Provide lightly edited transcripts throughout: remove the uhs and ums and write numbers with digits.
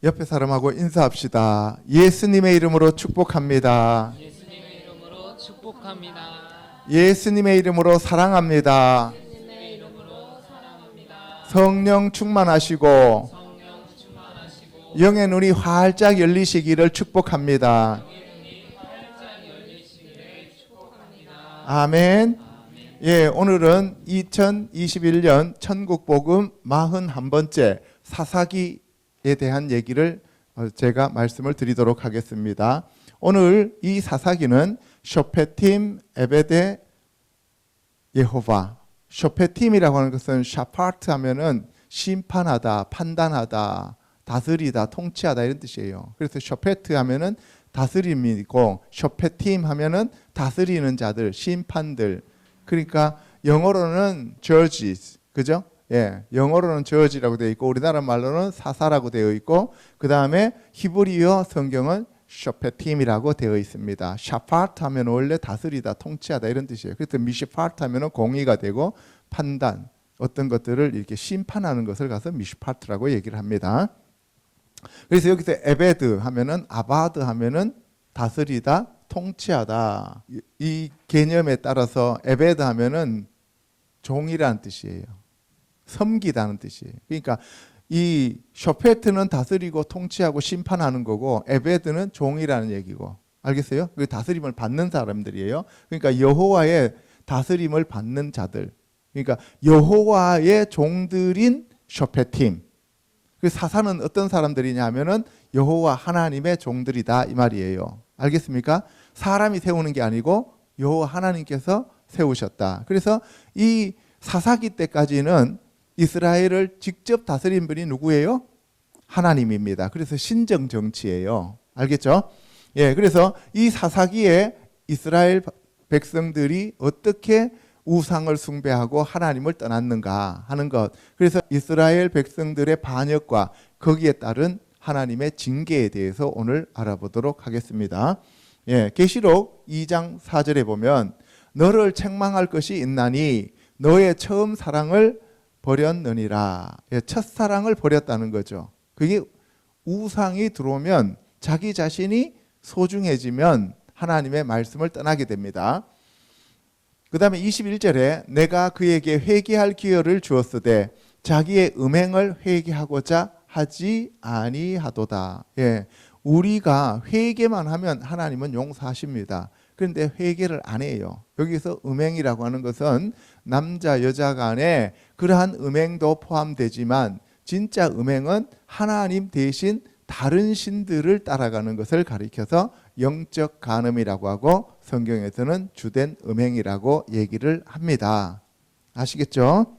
옆에 사람하고 인사합시다. 예수님의 이름으로 축복합니다. 예수님의 이름으로 축복합니다. 예수님의 이름으로 사랑합니다. 예수님의 이름으로 사랑합니다. 성령 충만하시고 성령 충만하시고 영의 눈이 활짝 열리시기를 축복합니다. 눈이 활짝 열리시기를 축복합니다. 아멘. 예, 오늘은 2021년 천국복음 41번째 사사기에 대한 얘기를 제가 말씀을 드리도록 하겠습니다. 오늘 이 사사기는 쇼페팀, 에베데, 예호바. 쇼페팀이라고 하는 것은 샤파트 하면은 심판하다, 판단하다, 다스리다, 통치하다 이런 뜻이에요. 그래서 쇼페트 하면은 다스림이고 쇼페팀 하면은 다스리는 자들, 심판들. 그러니까 영어로는 judges, 그죠? 예, 영어로는 judge라고 되어 있고 우리나라 말로는 사사라고 되어 있고 그 다음에 히브리어 성경은 쇼페팀이라고 되어 있습니다. 샤파트 하면 원래 다스리다, 통치하다 이런 뜻이에요. 그래서 미시파트 하면은 공의가 되고 판단, 어떤 것들을 이렇게 심판하는 것을 가서 미시파트라고 얘기를 합니다. 그래서 여기서 에베드 하면은 아바드 하면은 다스리다, 통치하다. 이 개념에 따라서 에베드 하면은 종이라는 뜻이에요. 섬기다는 뜻이에요. 그러니까 이 쇼페트는 다스리고 통치하고 심판하는 거고 에베드는 종이라는 얘기고. 알겠어요? 그 다스림을 받는 사람들이에요. 그러니까 여호와의 다스림을 받는 자들. 그러니까 여호와의 종들인 쇼페팀. 그 사사는 어떤 사람들이냐 하면은 여호와 하나님의 종들이다 이 말이에요. 알겠습니까? 사람이 세우는 게 아니고 여호와 하나님께서 세우셨다. 그래서 이 사사기 때까지는 이스라엘을 직접 다스린 분이 누구예요? 하나님입니다. 그래서 신정 정치예요. 알겠죠? 예, 그래서 이 사사기에 이스라엘 백성들이 어떻게 우상을 숭배하고 하나님을 떠났는가 하는 것. 그래서 이스라엘 백성들의 반역과 거기에 따른 하나님의 징계에 대해서 오늘 알아보도록 하겠습니다. 예, 계시록 2장 4절에 보면 너를 책망할 것이 있나니 너의 처음 사랑을 버렸느니라. 예, 첫사랑을 버렸다는 거죠. 그게 우상이 들어오면 자기 자신이 소중해지면 하나님의 말씀을 떠나게 됩니다. 그 다음에 21절에 내가 그에게 회개할 기회를 주었으되 자기의 음행을 회개하고자 하지 아니하도다. 예, 우리가 회개만 하면 하나님은 용서하십니다. 그런데 회개를 안 해요. 여기서 음행이라고 하는 것은 남자 여자 간에 그러한 음행도 포함되지만 진짜 음행은 하나님 대신 다른 신들을 따라가는 것을 가리켜서 영적 간음이라고 하고 성경에서는 주된 음행이라고 얘기를 합니다. 아시겠죠?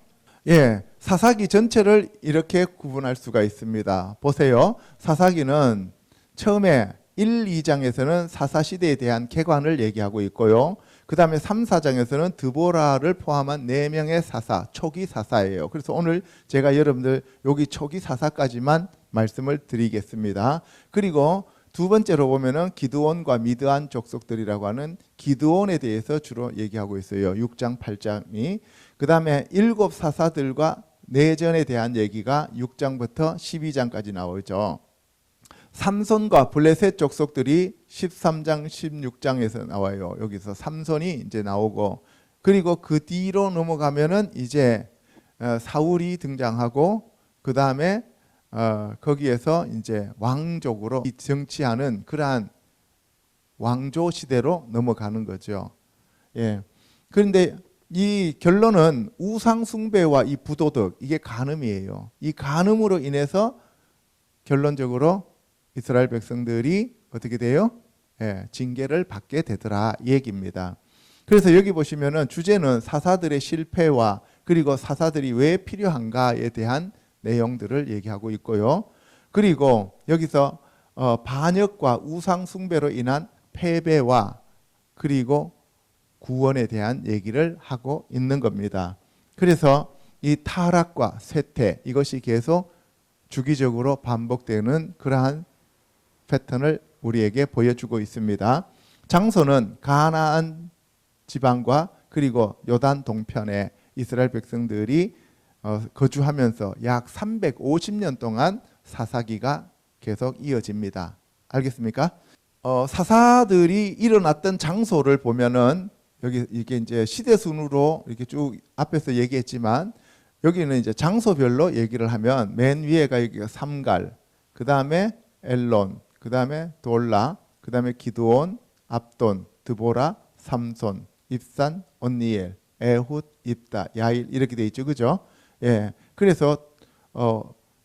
예, 사사기 전체를 이렇게 구분할 수가 있습니다. 보세요. 사사기는 처음에 1, 2장에서는 사사시대에 대한 개관을 얘기하고 있고요. 그 다음에 3, 4장에서는 드보라를 포함한 4명의 사사, 초기 사사예요. 그래서 오늘 제가 여러분들 여기 초기 사사까지만 말씀을 드리겠습니다. 그리고 두 번째로 보면은 기드온과 미드안 족속들이라고 하는 기드온에 대해서 주로 얘기하고 있어요. 6장, 8장이. 그 다음에 7 사사들과 내전에 대한 얘기가 6장부터 12장까지 나오죠. 삼손과 블레셋 족속들이 13장, 16장에서 나와요. 여기서 삼손이 이제 나오고, 그리고 그 뒤로 넘어가면은 이제 사울이 등장하고, 그 다음에 거기에서 이제 왕족으로 정치하는 그러한 왕조 시대로 넘어가는 거죠. 예. 그런데 이 결론은 우상 숭배와 이 부도덕, 이게 간음이에요. 이 간음으로 인해서 결론적으로 이스라엘 백성들이 어떻게 돼요? 예, 징계를 받게 되더라 이 얘기입니다. 그래서 여기 보시면은 주제는 사사들의 실패와 그리고 사사들이 왜 필요한가에 대한 내용들을 얘기하고 있고요. 그리고 여기서 반역과 우상 숭배로 인한 패배와 그리고 구원에 대한 얘기를 하고 있는 겁니다. 그래서 이 타락과 쇠퇴 이것이 계속 주기적으로 반복되는 그러한 패턴을 우리에게 보여주고 있습니다. 장소는 가나안 지방과 그리고 요단 동편에 이스라엘 백성들이 거주하면서 약 350년 동안 사사기가 계속 이어집니다. 알겠습니까? 사사들이 일어났던 장소를 보면은 여기 이게 이제 시대 순으로 이렇게 쭉 앞에서 얘기했지만 여기는 이제 장소별로 얘기를 하면 맨 위에가 여기가 삼갈, 그 다음에 엘론, 그 다음에 돌라, 그 다음에 기드온, 압돈, 드보라, 삼손, 입산, 온니엘, 에훗, 입다, 야일 이렇게 돼 있죠, 그죠? 예, 그래서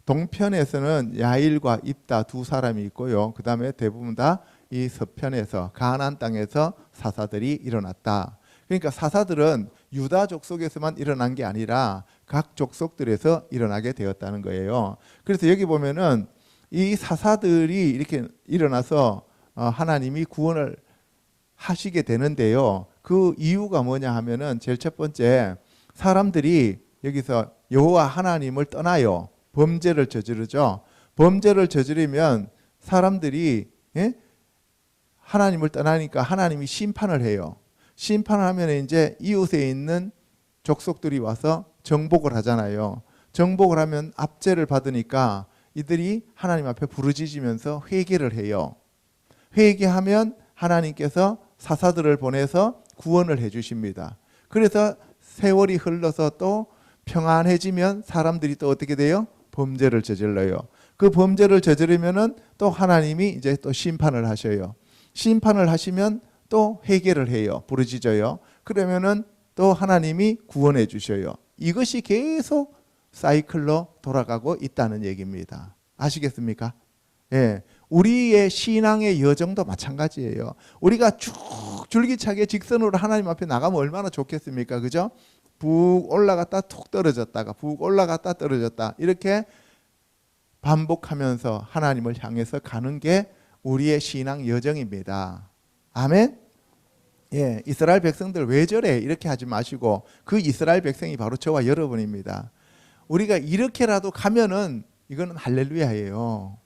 동편에서는 야일과 입다 두 사람이 있고요. 그 다음에 대부분 다 이 서편에서 가나안 땅에서 사사들이 일어났다. 그러니까 사사들은 유다 족속에서만 일어난 게 아니라 각 족속들에서 일어나게 되었다는 거예요. 그래서 여기 보면은 이 사사들이 이렇게 일어나서 하나님이 구원을 하시게 되는데요. 그 이유가 뭐냐 하면은 제일 첫 번째, 사람들이 여기서 여호와 하나님을 떠나요. 범죄를 저지르죠. 범죄를 저지르면 사람들이 하나님을 떠나니까 하나님이 심판을 해요. 심판을 하면 이제 이웃에 있는 족속들이 와서 정복을 하잖아요. 정복을 하면 압제를 받으니까 이들이 하나님 앞에 부르짖으면서 회개를 해요. 회개하면 하나님께서 사사들을 보내서 구원을 해 주십니다. 그래서 세월이 흘러서 또 평안해지면 사람들이 또 어떻게 돼요? 범죄를 저질러요. 그 범죄를 저지르면은 또 하나님이 이제 또 심판을 하셔요. 심판을 하시면 또 회개를 해요. 부르짖어요. 그러면은 또 하나님이 구원해 주셔요. 이것이 계속 사이클로 돌아가고 있다는 얘기입니다. 아시겠습니까? 예. 우리의 신앙의 여정도 마찬가지예요. 우리가 쭉 줄기차게 직선으로 하나님 앞에 나가면 얼마나 좋겠습니까? 그죠? 북 올라갔다 툭 떨어졌다가 북 올라갔다 떨어졌다 이렇게 반복하면서 하나님을 향해서 가는 게 우리의 신앙 여정입니다. 아멘? 예, 이스라엘 백성들 왜 저래? 이렇게 하지 마시고 그 이스라엘 백성이 바로 저와 여러분입니다. 우리가 이렇게라도 가면은 이거는 할렐루야예요.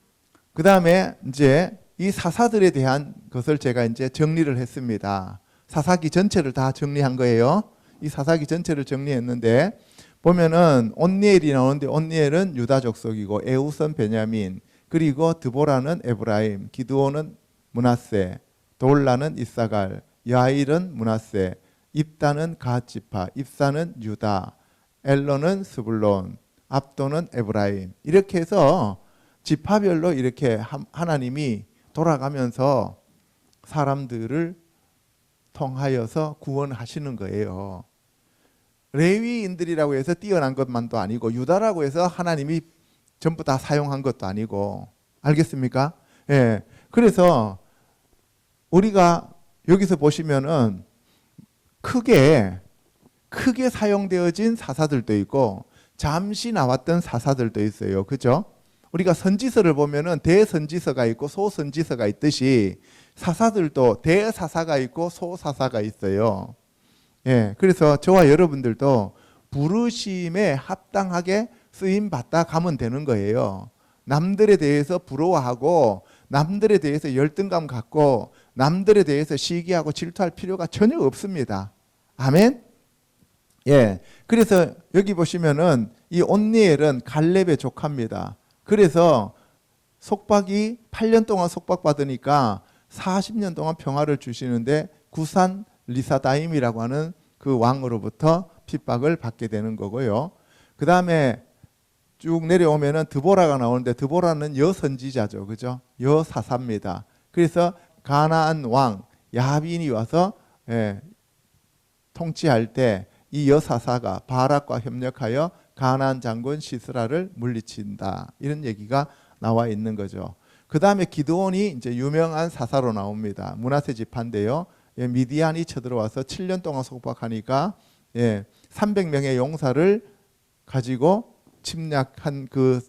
그 다음에 이제 이 사사들에 대한 것을 제가 이제 정리를 했습니다. 사사기 전체를 다 정리한 거예요. 이 사사기 전체를 정리했는데 보면은 온니엘이 나오는데 온니엘은 유다 족속이고 에훗은 베냐민, 그리고 드보라는 에브라임, 기드온은 므낫세, 돌라는 이사갈, 야일은 므낫세, 입다는 갓지파, 입사는 유다, 엘론은 스불론, 압도는 에브라임. 이렇게 해서 지파별로 이렇게 하나님이 돌아가면서 사람들을 통하여서 구원하시는 거예요. 레위인들이라고 해서 뛰어난 것만도 아니고 유다라고 해서 하나님이 전부 다 사용한 것도 아니고, 알겠습니까? 예. 그래서 우리가 여기서 보시면은 크게 사용되어진 사사들도 있고 잠시 나왔던 사사들도 있어요. 그죠? 우리가 선지서를 보면은 대선지서가 있고 소선지서가 있듯이 사사들도 대사사가 있고 소사사가 있어요. 예. 그래서 저와 여러분들도 부르심에 합당하게 쓰임 받다 가면 되는 거예요. 남들에 대해서 부러워하고 남들에 대해서 열등감 갖고 남들에 대해서 시기하고 질투할 필요가 전혀 없습니다. 아멘. 예. 그래서 여기 보시면은 이 온니엘은 갈렙의 조카입니다. 그래서 속박이 8년 동안 속박받으니까 40년 동안 평화를 주시는데 구산 리사다임이라고 하는 그 왕으로부터 핍박을 받게 되는 거고요. 그 다음에 쭉 내려오면은 드보라가 나오는데 드보라는 여선지자죠. 그죠? 여사사입니다. 그래서 가나안 왕 야빈이 와서 통치할 때 이 여사사가 바락과 협력하여 가나안 장군 시스라를 물리친다. 이런 얘기가 나와 있는 거죠. 그 다음에 기드온이 이제 유명한 사사로 나옵니다. 므낫세 지파인데요. 미디안이 쳐들어와서 7년 동안 속박하니까 300명의 용사를 가지고 침략한 그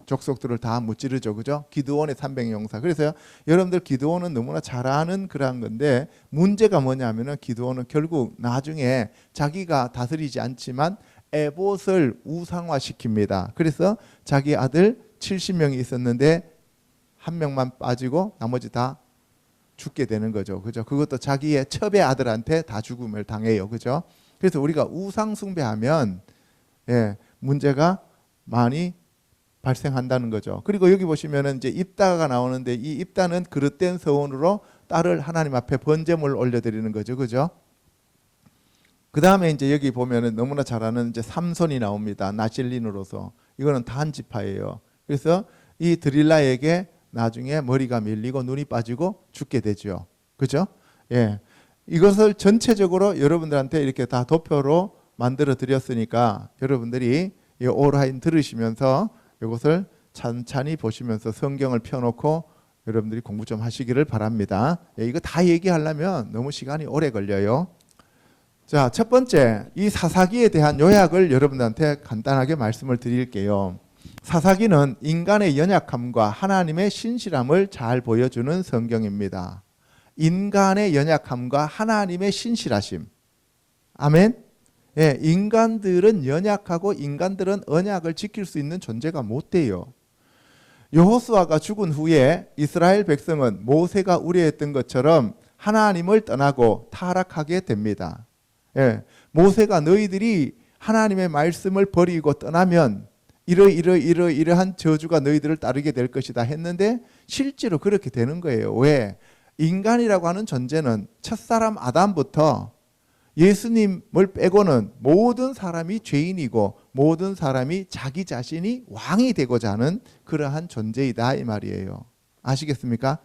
족속들을 다 무찌르죠. 그죠? 기드온의 300용사. 그래서 여러분들 기드온은 너무나 잘 아는 그런 건데 문제가 뭐냐면은 기드온은 결국 나중에 자기가 다스리지 않지만 에봇을 우상화시킵니다. 그래서 자기 아들 70명이 있었는데 한 명만 빠지고 나머지 다 죽게 되는 거죠. 그죠? 그것도 자기의 첩의 아들한테 다 죽음을 당해요. 그죠? 그래서 우리가 우상 숭배하면 문제가 많이 발생한다는 거죠. 그리고 여기 보시면은 이제 입다가 나오는데 이 입다는 그릇된 서원으로 딸을 하나님 앞에 번제물 올려드리는 거죠, 그죠? 그 다음에 이제 여기 보면은 너무나 잘 아는 이제 삼손이 나옵니다. 나실린으로서 이거는 단 지파예요. 그래서 이 드릴라에게 나중에 머리가 밀리고 눈이 빠지고 죽게 되죠, 그죠? 예, 이것을 전체적으로 여러분들한테 이렇게 다 도표로 만들어 드렸으니까 여러분들이 이 온라인 들으시면서 이것을 찬찬히 보시면서 성경을 펴놓고 여러분들이 공부 좀 하시기를 바랍니다. 예, 이거 다 얘기하려면 너무 시간이 오래 걸려요. 자, 첫 번째, 이 사사기에 대한 요약을 여러분들한테 간단하게 말씀을 드릴게요. 사사기는 인간의 연약함과 하나님의 신실함을 잘 보여주는 성경입니다. 인간의 연약함과 하나님의 신실하심. 아멘. 예, 인간들은 연약하고 인간들은 언약을 지킬 수 있는 존재가 못 돼요. 여호수아가 죽은 후에 이스라엘 백성은 모세가 우려했던 것처럼 하나님을 떠나고 타락하게 됩니다. 예, 모세가 너희들이 하나님의 말씀을 버리고 떠나면 이러한 저주가 너희들을 따르게 될 것이다 했는데 실제로 그렇게 되는 거예요. 왜? 인간이라고 하는 존재는 첫사람 아담부터 예수님을 빼고는 모든 사람이 죄인이고 모든 사람이 자기 자신이 왕이 되고자 하는 그러한 존재이다 이 말이에요. 아시겠습니까?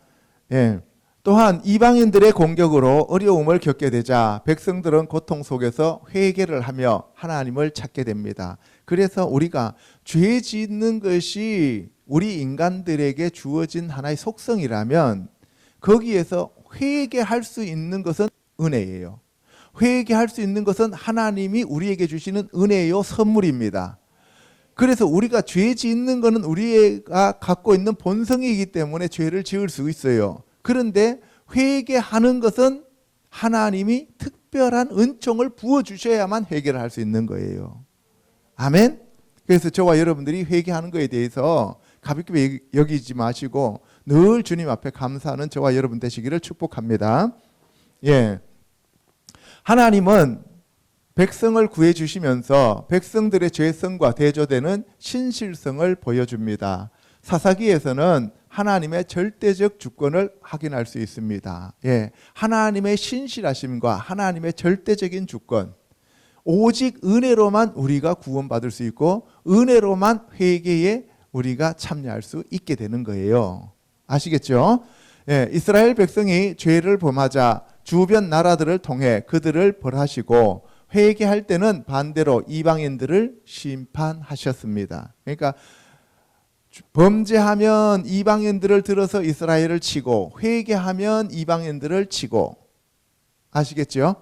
예. 또한 이방인들의 공격으로 어려움을 겪게 되자 백성들은 고통 속에서 회개를 하며 하나님을 찾게 됩니다. 그래서 우리가 죄 짓는 것이 우리 인간들에게 주어진 하나의 속성이라면 거기에서 회개할 수 있는 것은 은혜예요. 회개할 수 있는 것은 하나님이 우리에게 주시는 은혜요 선물입니다. 그래서 우리가 죄 짓는 것은 우리가 갖고 있는 본성이기 때문에 죄를 지을 수 있어요. 그런데 회개하는 것은 하나님이 특별한 은총을 부어주셔야만 회개를 할 수 있는 거예요. 아멘. 그래서 저와 여러분들이 회개하는 것에 대해서 가볍게 여기지 마시고 늘 주님 앞에 감사하는 저와 여러분 되시기를 축복합니다. 예. 하나님은 백성을 구해 주시면서 백성들의 죄성과 대조되는 신실성을 보여줍니다. 사사기에서는 하나님의 절대적 주권을 확인할 수 있습니다. 예, 하나님의 신실하심과 하나님의 절대적인 주권, 오직 은혜로만 우리가 구원받을 수 있고 은혜로만 회개에 우리가 참여할 수 있게 되는 거예요. 아시겠죠? 예, 이스라엘 백성이 죄를 범하자 주변 나라들을 통해 그들을 벌하시고 회개할 때는 반대로 이방인들을 심판하셨습니다. 그러니까 범죄하면 이방인들을 들어서 이스라엘을 치고 회개하면 이방인들을 치고, 아시겠죠?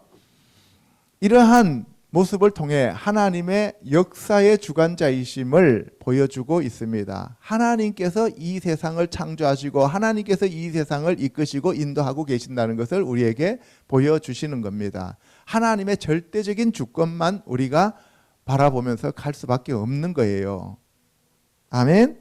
이러한 모습을 통해 하나님의 역사의 주관자이심을 보여주고 있습니다. 하나님께서 이 세상을 창조하시고 하나님께서 이 세상을 이끄시고 인도하고 계신다는 것을 우리에게 보여주시는 겁니다. 하나님의 절대적인 주권만 우리가 바라보면서 갈 수밖에 없는 거예요. 아멘.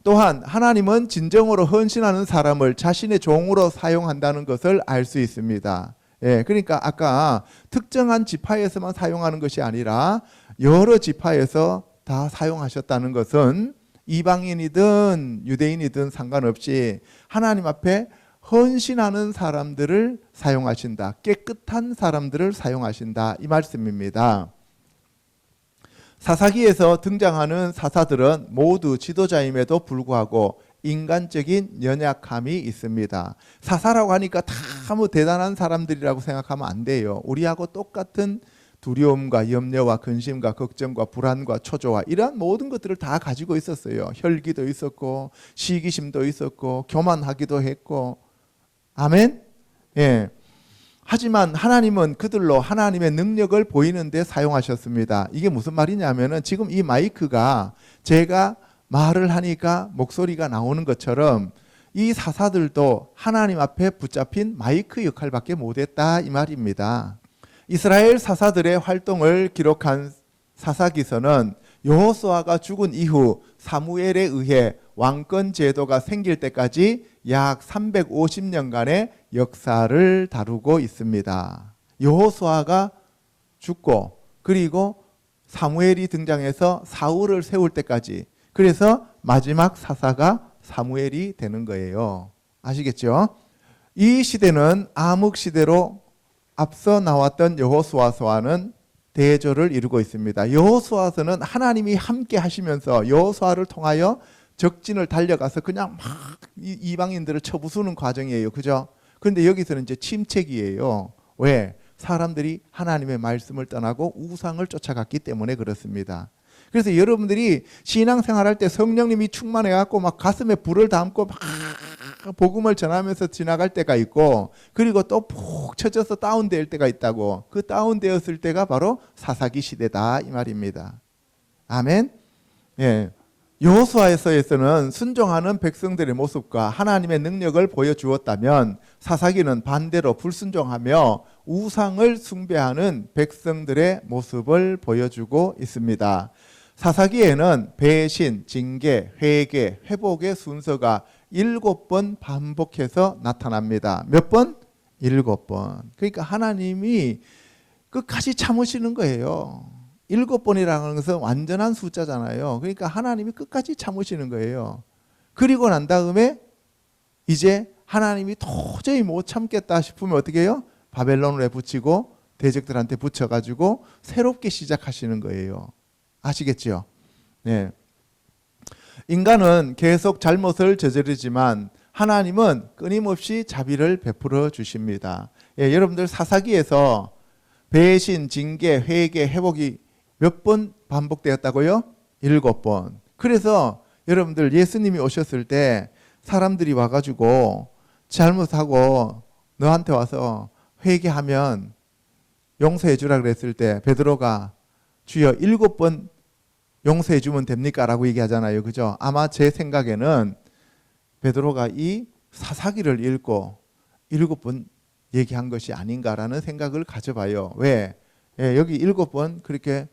또한 하나님은 진정으로 헌신하는 사람을 자신의 종으로 사용한다는 것을 알 수 있습니다. 예, 그러니까 아까 특정한 지파에서만 사용하는 것이 아니라 여러 지파에서 다 사용하셨다는 것은 이방인이든 유대인이든 상관없이 하나님 앞에 헌신하는 사람들을 사용하신다. 깨끗한 사람들을 사용하신다. 이 말씀입니다. 사사기에서 등장하는 사사들은 모두 지도자임에도 불구하고 인간적인 연약함이 있습니다. 사사라고 하니까 다 뭐 대단한 사람들이라고 생각하면 안 돼요. 우리하고 똑같은 두려움과 염려와 근심과 걱정과 불안과 초조와 이러한 모든 것들을 다 가지고 있었어요. 혈기도 있었고 시기심도 있었고 교만하기도 했고. 아멘. 예. 하지만 하나님은 그들로 하나님의 능력을 보이는 데 사용하셨습니다. 이게 무슨 말이냐면은 지금 이 마이크가 제가 말을 하니까 목소리가 나오는 것처럼 이 사사들도 하나님 앞에 붙잡힌 마이크 역할밖에 못했다 이 말입니다. 이스라엘 사사들의 활동을 기록한 사사기서는 여호수아가 죽은 이후 사무엘에 의해 왕권 제도가 생길 때까지 약 350년간의 역사를 다루고 있습니다. 여호수아가 죽고 그리고 사무엘이 등장해서 사울을 세울 때까지, 그래서 마지막 사사가 사무엘이 되는 거예요. 아시겠죠? 이 시대는 암흑 시대로 앞서 나왔던 여호수아서와는 대조를 이루고 있습니다. 여호수아서는 하나님이 함께 하시면서 여호수아를 통하여 적진을 달려가서 그냥 막 이방인들을 쳐부수는 과정이에요. 그죠? 그런데 여기서는 이제 침체기예요. 왜? 사람들이 하나님의 말씀을 떠나고 우상을 쫓아갔기 때문에 그렇습니다. 그래서 여러분들이 신앙생활할 때 성령님이 충만해갖고 막 가슴에 불을 담고 막 복음을 전하면서 지나갈 때가 있고, 그리고 또 푹 쳐져서 다운될 때가 있다고. 그 다운되었을 때가 바로 사사기 시대다 이 말입니다. 아멘. 예. 여호수아서에서는 순종하는 백성들의 모습과 하나님의 능력을 보여주었다면, 사사기는 반대로 불순종하며 우상을 숭배하는 백성들의 모습을 보여주고 있습니다. 사사기에는 배신, 징계, 회개, 회복의 순서가 7번 반복해서 나타납니다. 몇 번? 7번. 그러니까 하나님이 끝까지 참으시는 거예요. 7번이라는 것은 완전한 숫자잖아요. 그러니까 하나님이 끝까지 참으시는 거예요. 그리고 난 다음에 이제 하나님이 도저히 못 참겠다 싶으면 어떻게 해요? 바벨론에 붙이고 대적들한테 붙여가지고 새롭게 시작하시는 거예요. 아시겠죠? 네. 인간은 계속 잘못을 저지르지만 하나님은 끊임없이 자비를 베풀어 주십니다. 예, 여러분들 사사기에서 배신, 징계, 회개, 회복이 몇 번 반복되었다고요? 7번. 그래서 여러분들 예수님이 오셨을 때 사람들이 와가지고 잘못하고 너한테 와서 회개하면 용서해 주라 그랬을 때 베드로가 주여 7번 용서해 주면 됩니까? 라고 얘기하잖아요. 그죠? 아마 제 생각에는 베드로가 이 사사기를 읽고 7번 얘기한 것이 아닌가라는 생각을 가져봐요. 왜? 예, 여기 7번 그렇게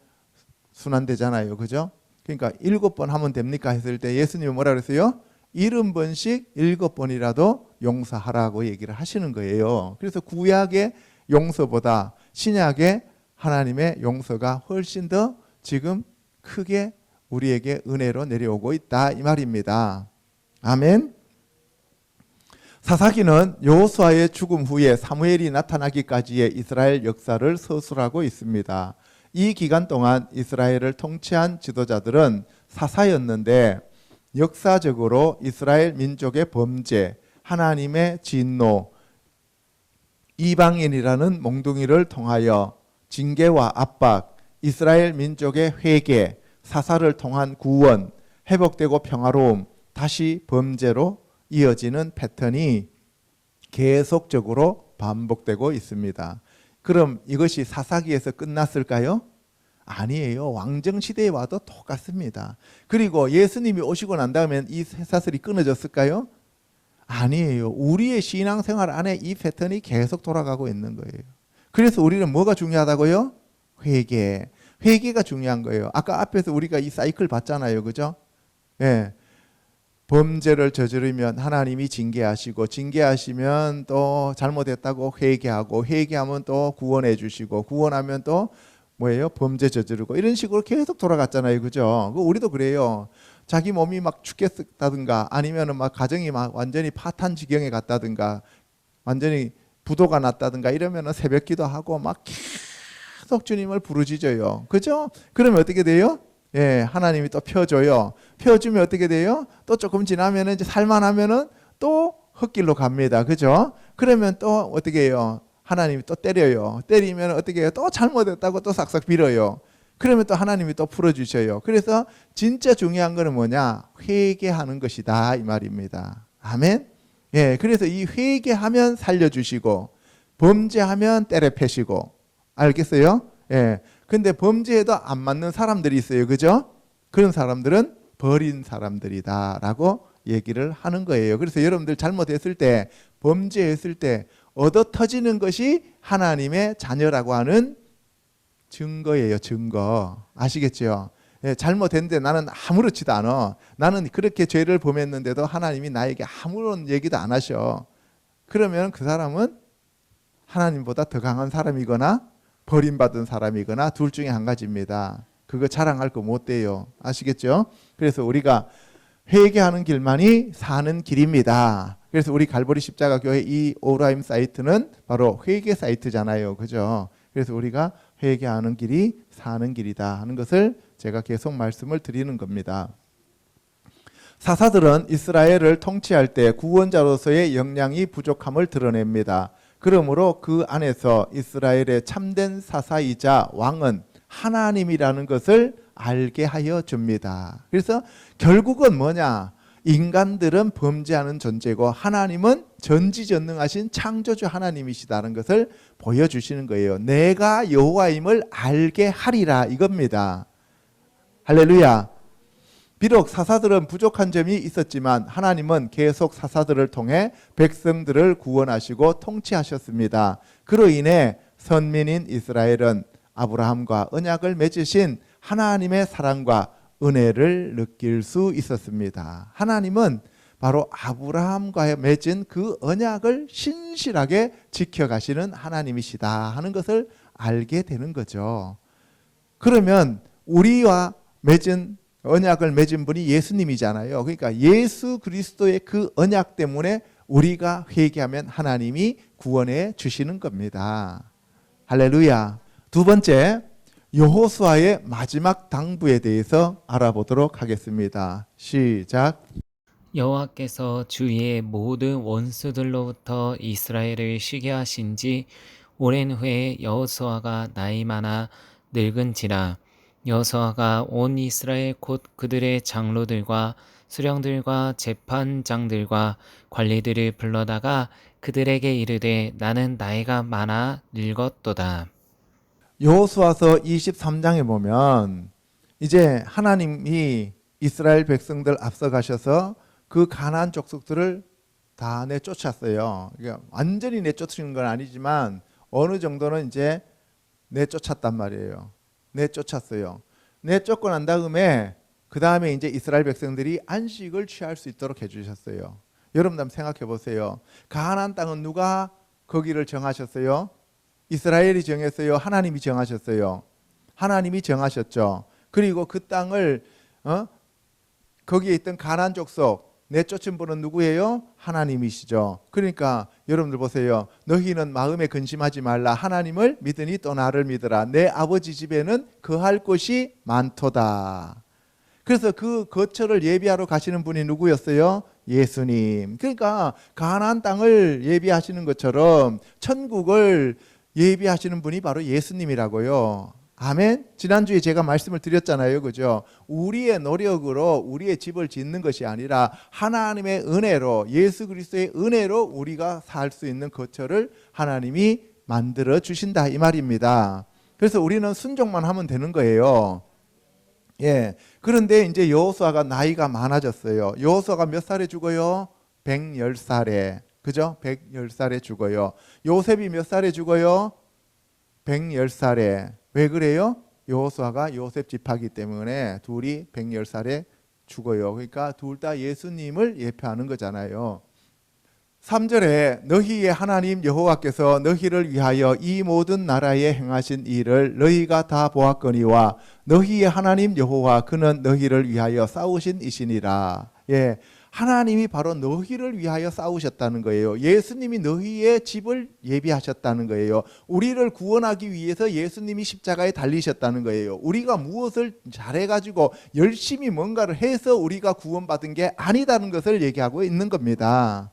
순환되잖아요. 그죠? 그러니까 7번 하면 됩니까? 했을 때 예수님이 뭐라 그랬어요? 70번씩 7번이라도 용서하라고 얘기를 하시는 거예요. 그래서 구약의 용서보다 신약의 하나님의 용서가 훨씬 더 지금 크게 우리에게 은혜로 내려오고 있다 이 말입니다. 아멘. 사사기는 여호수아의 죽음 후에 사무엘이 나타나기까지의 이스라엘 역사를 서술하고 있습니다. 이 기간 동안 이스라엘을 통치한 지도자들은 사사였는데 역사적으로 이스라엘 민족의 범죄, 하나님의 진노, 이방인이라는 몽둥이를 통하여 징계와 압박, 이스라엘 민족의 회개, 사사를 통한 구원, 회복되고 평화로움, 다시 범죄로 이어지는 패턴이 계속적으로 반복되고 있습니다. 그럼 이것이 사사기에서 끝났을까요? 아니에요. 왕정시대에 와도 똑같습니다. 그리고 예수님이 오시고 난 다음엔 이 사슬이 끊어졌을까요? 아니에요. 우리의 신앙생활 안에 이 패턴이 계속 돌아가고 있는 거예요. 그래서 우리는 뭐가 중요하다고요? 회개. 회개가 중요한 거예요. 아까 앞에서 우리가 이 사이클 봤잖아요. 그죠? 예. 범죄를 저지르면 하나님이 징계하시고, 징계하시면 또 잘못했다고 회개하고, 회개하면 또 구원해 주시고, 구원하면 또 뭐예요? 범죄 저지르고, 이런 식으로 계속 돌아갔잖아요. 그죠? 우리도 그래요. 자기 몸이 막 죽겠다든가, 아니면은 막 가정이 막 완전히 파탄 지경에 갔다든가, 완전히 부도가 났다든가, 이러면은 새벽 기도하고 막 계속 주님을 부르짖어요. 그죠? 그러면 어떻게 돼요? 예, 하나님이 또 펴줘요. 펴주면 어떻게 돼요? 또 조금 지나면은 이제 살만하면은 또 흙길로 갑니다. 그죠? 그러면 또 어떻게 해요? 하나님이 또 때려요. 때리면 어떻게 해요? 또 잘못했다고 또 싹싹 빌어요. 그러면 또 하나님이 또 풀어주셔요. 그래서 진짜 중요한 거는 뭐냐? 회개하는 것이다 이 말입니다. 아멘. 예, 그래서 이 회개하면 살려주시고, 범죄하면 때려 패시고, 알겠어요? 예. 근데 범죄에도 안 맞는 사람들이 있어요. 그죠? 그런 사람들은 버린 사람들이다라고 얘기를 하는 거예요. 그래서 여러분들 잘못했을 때, 범죄했을 때 얻어 터지는 것이 하나님의 자녀라고 하는 증거예요. 증거. 아시겠죠? 예, 잘못했는데 나는 아무렇지도 않아. 나는 그렇게 죄를 범했는데도 하나님이 나에게 아무런 얘기도 안 하셔. 그러면 그 사람은 하나님보다 더 강한 사람이거나 버림받은 사람이거나 둘 중에 한 가지입니다. 그거 자랑할 거 못 돼요. 아시겠죠? 그래서 우리가 회개하는 길만이 사는 길입니다. 그래서 우리 갈보리 십자가 교회 이 오라임 사이트는 바로 회개 사이트잖아요. 그죠? 그래서 우리가 회개하는 길이 사는 길이다 하는 것을 제가 계속 말씀을 드리는 겁니다. 사사들은 이스라엘을 통치할 때 구원자로서의 역량이 부족함을 드러냅니다. 그러므로 그 안에서 이스라엘의 참된 사사이자 왕은 하나님이라는 것을 알게 하여 줍니다. 그래서 결국은 뭐냐? 인간들은 범죄하는 존재고 하나님은 전지전능하신 창조주 하나님이시다는 것을 보여주시는 거예요. 내가 여호와임을 알게 하리라 이겁니다. 할렐루야. 비록 사사들은 부족한 점이 있었지만 하나님은 계속 사사들을 통해 백성들을 구원하시고 통치하셨습니다. 그로 인해 선민인 이스라엘은 아브라함과 언약을 맺으신 하나님의 사랑과 은혜를 느낄 수 있었습니다. 하나님은 바로 아브라함과 맺은 그 언약을 신실하게 지켜가시는 하나님이시다 하는 것을 알게 되는 거죠. 그러면 우리와 언약을 맺은 분이 예수님이잖아요. 그러니까 예수 그리스도의 그 언약 때문에 우리가 회개하면 하나님이 구원해 주시는 겁니다. 할렐루야. 두 번째, 여호수아의 마지막 당부에 대해서 알아보도록 하겠습니다. 시작. 여호와께서 주위의 모든 원수들로부터 이스라엘을 쉬게 하신 지 오랜 후에 여호수아가 나이 많아 늙은지라. 여호수아가 온 이스라엘 곧 그들의 장로들과 수령들과 재판장들과 관리들을 불러다가 그들에게 이르되 나는 나이가 많아 늙었도다. 여호수아서 23장에 보면 이제 하나님이 이스라엘 백성들 앞서가셔서 그 가나안 족속들을 다 내쫓았어요. 그러니까 완전히 내쫓은 건 아니지만 어느 정도는 이제 내쫓았단 말이에요. 내쫓았어요. 내쫓고 난 다음에 그 다음에 이제 이스라엘 백성들이 안식을 취할 수 있도록 해주셨어요. 여러분 한번 생각해 보세요. 가나안 땅은 누가 거기를 정하셨어요? 이스라엘이 정했어요? 하나님이 정하셨어요? 하나님이 정하셨죠. 그리고 그 땅을 거기에 있던 가나안 족속 내쫓은 분은 누구예요? 하나님이시죠. 그러니까 여러분들 보세요. 너희는 마음에 근심하지 말라. 하나님을 믿으니 또 나를 믿으라. 내 아버지 집에는 거할 곳이 많도다. 그래서 그 거처를 예비하러 가시는 분이 누구였어요? 예수님. 그러니까 가나안 땅을 예비하시는 것처럼 천국을 예비하시는 분이 바로 예수님이라고요. 아멘. 지난주에 제가 말씀을 드렸잖아요. 그죠? 우리의 노력으로 우리의 집을 짓는 것이 아니라 하나님의 은혜로 예수 그리스도의 은혜로 우리가 살 수 있는 거처를 하나님이 만들어 주신다 이 말입니다. 그래서 우리는 순종만 하면 되는 거예요. 예. 그런데 이제 여호수아가 나이가 많아졌어요. 여호수아가 몇 살에 죽어요? 110살에. 그죠? 110살에 죽어요. 요셉이 몇 살에 죽어요? 110살에. 왜 그래요? 여호수아가 요셉 집하기 때문에 둘이 110살에 죽어요. 그러니까 둘 다 예수님을 예표하는 거잖아요. 3절에 너희의 하나님 여호와께서 너희를 위하여 이 모든 나라에 행하신 일을 너희가 다 보았거니와 너희의 하나님 여호와 그는 너희를 위하여 싸우신 이시니라. 예. 하나님이 바로 너희를 위하여 싸우셨다는 거예요. 예수님이 너희의 집을 예비하셨다는 거예요. 우리를 구원하기 위해서 예수님이 십자가에 달리셨다는 거예요. 우리가 무엇을 잘해가지고 열심히 뭔가를 해서 우리가 구원받은 게 아니다는 것을 얘기하고 있는 겁니다.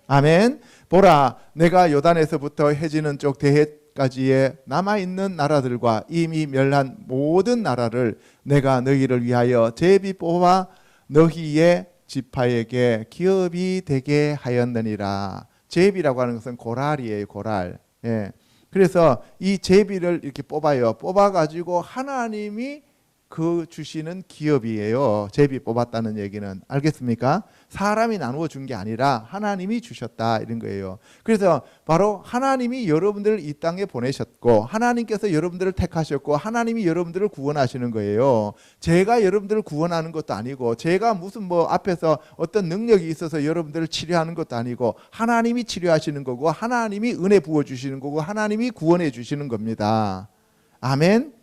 아멘. 보라, 내가 요단에서부터 해지는 쪽 대해까지의 남아있는 나라들과 이미 멸한 모든 나라를 내가 너희를 위하여 제비 뽑아 너희의 지파에게 기업이 되게 하였느니라. 제비라고 하는 것은 고랄이에요. 고랄. 예. 그래서 이 제비를 이렇게 뽑아요. 뽑아가지고 하나님이 그 주시는 기업이에요. 제비 뽑았다는 얘기는. 알겠습니까? 사람이 나누어 준 게 아니라 하나님이 주셨다 이런 거예요. 그래서 바로 하나님이 여러분들을 이 땅에 보내셨고 하나님께서 여러분들을 택하셨고 하나님이 여러분들을 구원하시는 거예요. 제가 여러분들을 구원하는 것도 아니고 제가 무슨 뭐 앞에서 어떤 능력이 있어서 여러분들을 치료하는 것도 아니고 하나님이 치료하시는 거고 하나님이 은혜 부어주시는 거고 하나님이 구원해 주시는 겁니다. 아멘.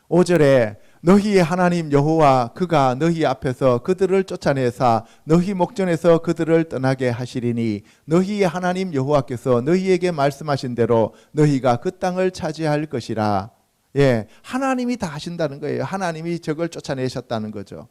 5절에 너희의 하나님 여호와 그가 너희 앞에서 그들을 쫓아내사 너희 목전에서 그들을 떠나게 하시리니 너희의 하나님 여호와께서 너희에게 말씀하신 대로 너희가 그 땅을 차지할 것이라. 예, 하나님이 다 하신다는 거예요. 하나님이 적을 쫓아내셨다는 거죠.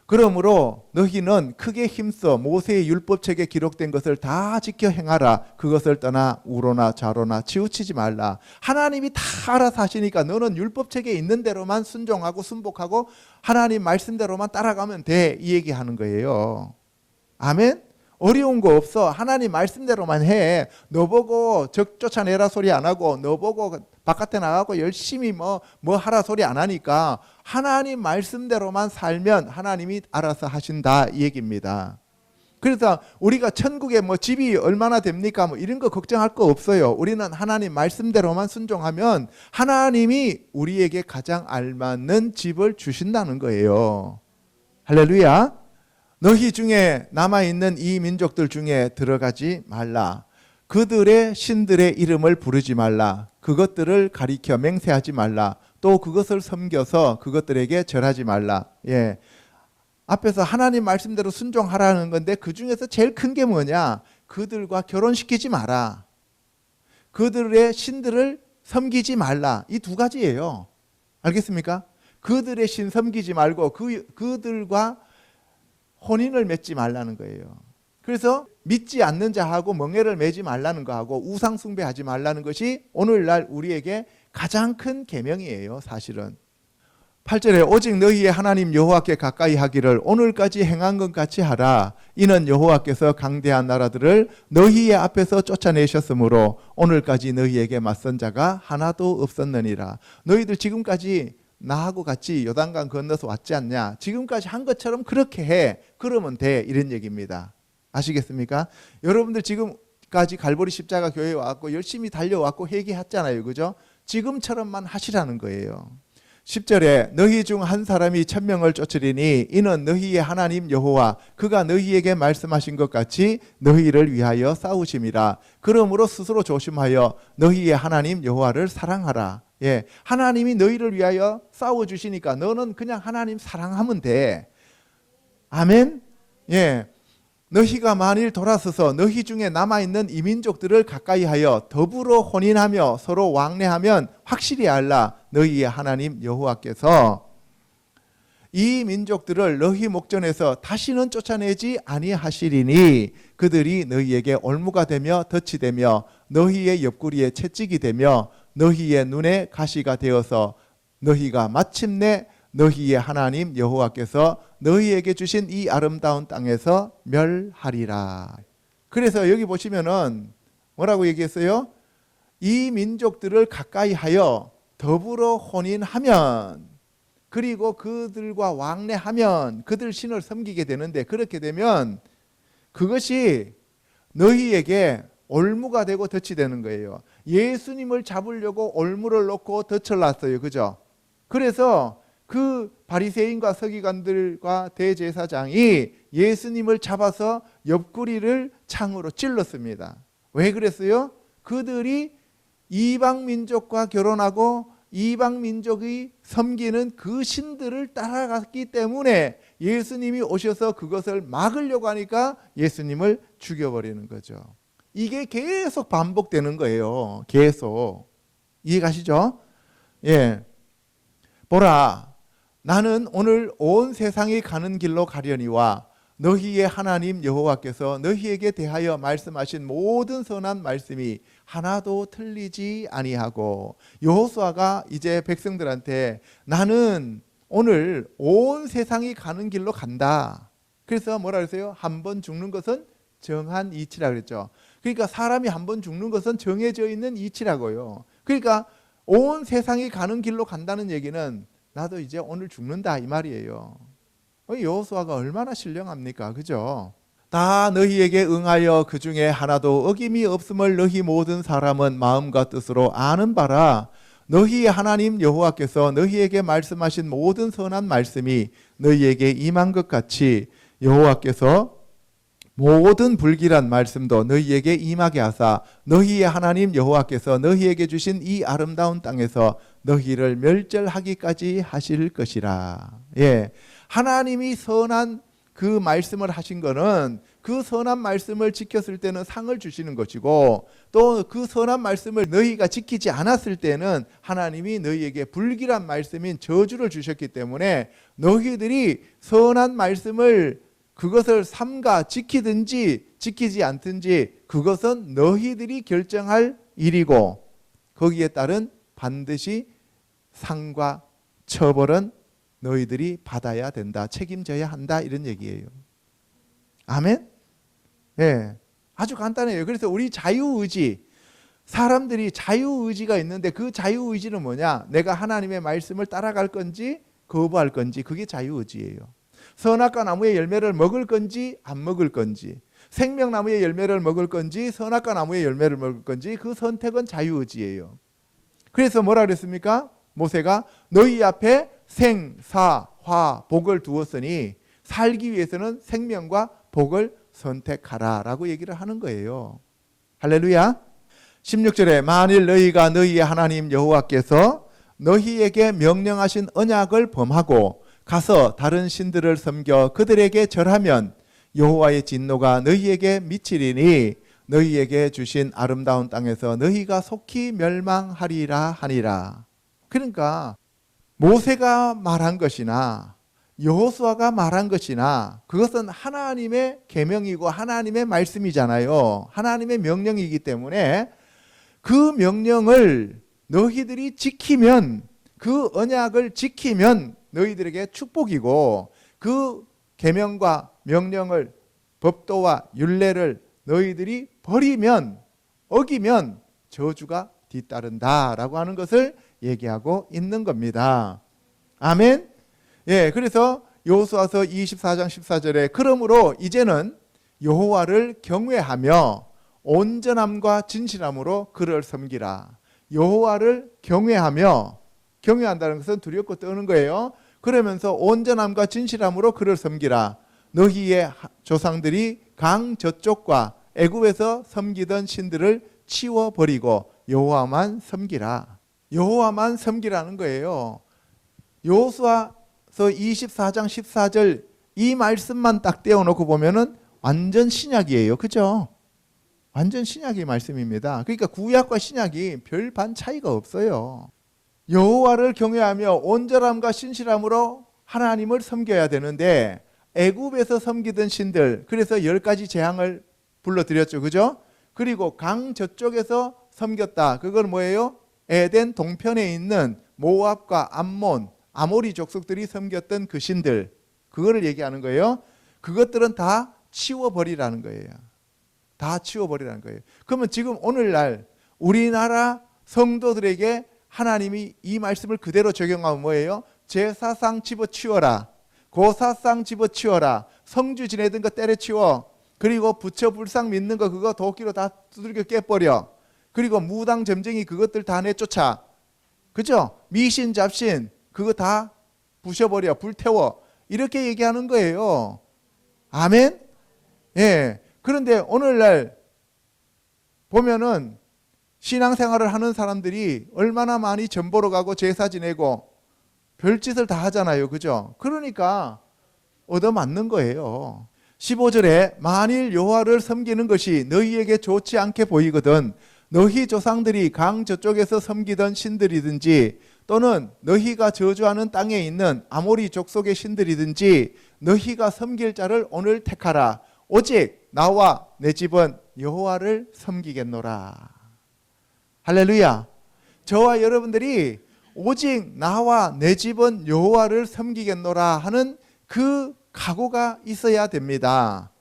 그러므로 너희는 크게 힘써 모세의 율법책에 기록된 것을 다 지켜 행하라. 그것을 떠나 우로나 좌로나 치우치지 말라. 하나님이 다 알아서 하시니까 너는 율법책에 있는 대로만 순종하고 순복하고 하나님 말씀대로만 따라가면 돼. 이 얘기하는 거예요. 아멘? 어려운 거 없어. 하나님 말씀대로만 해. 너 보고 적 쫓아내라 소리 안 하고 너 보고 바깥에 나가고 열심히 뭐 하라 소리 안 하니까 하나님 말씀대로만 살면 하나님이 알아서 하신다 이 얘기입니다. 그래서 우리가 천국에 뭐 집이 얼마나 됩니까? 뭐 이런 거 걱정할 거 없어요. 우리는 하나님 말씀대로만 순종하면 하나님이 우리에게 가장 알맞는 집을 주신다는 거예요. 할렐루야. 너희 중에 남아있는 이 민족들 중에 들어가지 말라. 그들의 신들의 이름을 부르지 말라. 그것들을 가리켜 맹세하지 말라. 또 그것을 섬겨서 그것들에게 절하지 말라. 예. 앞에서 하나님 말씀대로 순종하라는 건데 그 중에서 제일 큰 게 뭐냐? 그들과 결혼시키지 마라. 그들의 신들을 섬기지 말라. 이 두 가지예요. 알겠습니까? 그들의 신 섬기지 말고 그들과 혼인을 맺지 말라는 거예요. 그래서 믿지 않는 자하고盟예를 매지 말라는 거하고 우상 숭배하지 말라는 것이 오늘날 우리에게 가장 큰 계명이에요. 사실은 8절에 오직 너희의 하나님 여호와께 가까이 하기를 오늘까지 행한 것 같이 하라. 이는 여호와께서 강대한 나라들을 너희의 앞에서 쫓아내셨으므로 오늘까지 너희에게 맞선 자가 하나도 없었느니라. 너희들 지금까지 나하고 같이 요단강 건너서 왔지 않냐? 지금까지 한 것처럼 그렇게 해. 그러면 돼. 이런 얘기입니다. 아시겠습니까? 여러분들 지금까지 갈보리 십자가 교회에 왔고 열심히 달려왔고 회개했잖아요. 그죠? 지금처럼만 하시라는 거예요. 10절에 너희 중 한 사람이 1000명을 쫓으리니 이는 너희의 하나님 여호와 그가 너희에게 말씀하신 것 같이 너희를 위하여 싸우심이라. 그러므로 스스로 조심하여 너희의 하나님 여호와를 사랑하라. 예, 하나님이 너희를 위하여 싸워주시니까 너는 그냥 하나님 사랑하면 돼. 아멘? 예. 너희가 만일 돌아서서 너희 중에 남아있는 이민족들을 가까이 하여 더불어 혼인하며 서로 왕래하면 확실히 알라. 너희의 하나님 여호와께서 이 민족들을 너희 목전에서 다시는 쫓아내지 아니하시리니 그들이 너희에게 올무가 되며 덫이 되며 너희의 옆구리에 채찍이 되며 너희의 눈에 가시가 되어서 너희가 마침내 너희의 하나님 여호와께서 너희에게 주신 이 아름다운 땅에서 멸하리라. 그래서 여기 보시면은 뭐라고 얘기했어요? 이 민족들을 가까이 하여 더불어 혼인하면 그리고 그들과 왕래하면 그들 신을 섬기게 되는데 그렇게 되면 그것이 너희에게 올무가 되고 덫이 되는 거예요. 예수님을 잡으려고 올무를 놓고 덫을 놨어요. 그죠? 그래서 그 바리새인과 서기관들과 대제사장이 예수님을 잡아서 옆구리를 창으로 찔렀습니다. 왜 그랬어요? 그들이 이방 민족과 결혼하고 이방 민족이 섬기는 그 신들을 따라갔기 때문에 예수님이 오셔서 그것을 막으려고 하니까 예수님을 죽여버리는 거죠. 이게 계속 반복되는 거예요. 계속. 이해가시죠? 예. 보라, 나는 오늘 온 세상이 가는 길로 가려니와 너희의 하나님 여호와께서 너희에게 대하여 말씀하신 모든 선한 말씀이 하나도 틀리지 아니하고 여호수아가 이제 백성들한테 나는 오늘 온 세상이 가는 길로 간다. 그래서 뭐라 그랬어요? 한 번 죽는 것은 정한 이치라 그랬죠. 그러니까 사람이 한 번 죽는 것은 정해져 있는 이치라고요. 그러니까 온 세상이 가는 길로 간다는 얘기는 나도 이제 오늘 죽는다 이 말이에요. 여호수아가 얼마나 신령합니까? 그죠? 다 너희에게 응하여 그 중에 하나도 어김이 없음을 너희 모든 사람은 마음과 뜻으로 아는 바라. 너희의 하나님 여호와께서 너희에게 말씀하신 모든 선한 말씀이 너희에게 임한 것 같이 여호와께서 모든 불길한 말씀도 너희에게 임하게 하사 너희의 하나님 여호와께서 너희에게 주신 이 아름다운 땅에서 너희를 멸절하기까지 하실 것이라. 예, 하나님이 선한 그 말씀을 하신 거는 그 선한 말씀을 지켰을 때는 상을 주시는 것이고, 또 그 선한 말씀을 너희가 지키지 않았을 때는 하나님이 너희에게 불길한 말씀인 저주를 주셨기 때문에 너희들이 선한 말씀을 그것을 삼가 지키든지 지키지 않든지 그것은 너희들이 결정할 일이고, 거기에 따른 반드시 상과 처벌은 너희들이 받아야 된다, 책임져야 한다, 이런 얘기예요. 아멘? 예, 아주 간단해요. 그래서 우리 자유의지, 사람들이 자유의지가 있는데 그 자유의지는 뭐냐? 내가 하나님의 말씀을 따라갈 건지 거부할 건지, 그게 자유의지예요. 선악과 나무의 열매를 먹을 건지 안 먹을 건지, 생명나무의 열매를 먹을 건지 선악과 나무의 열매를 먹을 건지, 그 선택은 자유의지예요. 그래서 뭐라 그랬습니까? 모세가 너희 앞에 생, 사, 화, 복을 두었으니 살기 위해서는 생명과 복을 선택하라 라고 얘기를 하는 거예요. 할렐루야. 16절에 만일 너희가 너희의 하나님 여호와께서 너희에게 명령하신 언약을 범하고 가서 다른 신들을 섬겨 그들에게 절하면 여호와의 진노가 너희에게 미치리니 너희에게 주신 아름다운 땅에서 너희가 속히 멸망하리라 하니라. 그러니까 모세가 말한 것이나 여호수아가 말한 것이나 그것은 하나님의 계명이고 하나님의 말씀이잖아요. 하나님의 명령이기 때문에 그 명령을 너희들이 지키면, 그 언약을 지키면 너희들에게 축복이고, 그 계명과 명령을, 법도와 율례를 너희들이 버리면, 어기면 저주가 뒤따른다라고 하는 것을 얘기하고 있는 겁니다. 아멘. 예, 그래서 여호수아서 24장 14절에 그러므로 이제는 여호와를 경외하며 온전함과 진실함으로 그를 섬기라. 여호와를 경외하며, 경외한다는 것은 두렵고 떠는 거예요. 그러면서 온전함과 진실함으로 그를 섬기라. 너희의 조상들이 강 저쪽과 애굽에서 섬기던 신들을 치워버리고 여호와만 섬기라. 여호와만 섬기라는 거예요. 여호수아서 24장 14절 이 말씀만 딱 떼어놓고 보면은 완전 신약이에요. 그죠? 완전 신약의 말씀입니다. 그러니까 구약과 신약이 별 반 차이가 없어요. 여호와를 경외하며 온전함과 신실함으로 하나님을 섬겨야 되는데, 애굽에서 섬기던 신들, 그래서 10가지 재앙을 불러드렸죠. 그죠? 그리고 강 저쪽에서 섬겼다. 그건 뭐예요? 에덴 동편에 있는 모압과 암몬, 아모리 족속들이 섬겼던 그 신들, 그거를 얘기하는 거예요. 그것들은 다 치워버리라는 거예요. 다 치워버리라는 거예요. 그러면 지금 오늘날 우리나라 성도들에게 하나님이 이 말씀을 그대로 적용하면 뭐예요? 제사상 집어치워라, 고사상 집어치워라, 성주 지내던 거 때려치워, 그리고 부처 불상 믿는 거 그거 도끼로 다 두들겨 깨버려, 그리고 무당 점쟁이 그것들 다 내쫓아, 그죠? 미신 잡신 그거 다 부셔버려, 불태워, 이렇게 얘기하는 거예요. 아멘? 예. 그런데 오늘날 보면은 신앙생활을 하는 사람들이 얼마나 많이 전보러 가고 제사 지내고 별짓을 다 하잖아요. 그죠? 그러니까 얻어맞는 거예요. 15절에 만일 여호와를 섬기는 것이 너희에게 좋지 않게 보이거든 너희 조상들이 강 저쪽에서 섬기던 신들이든지 또는 너희가 저주하는 땅에 있는 아모리 족속의 신들이든지 너희가 섬길 자를 오늘 택하라. 오직 나와 내 집은 여호와를 섬기겠노라. 할렐루야. 저와 여러분들이 오직 나와 내 집은 여호와를 섬기겠노라 하는 그 각오가 있어야 됩니다.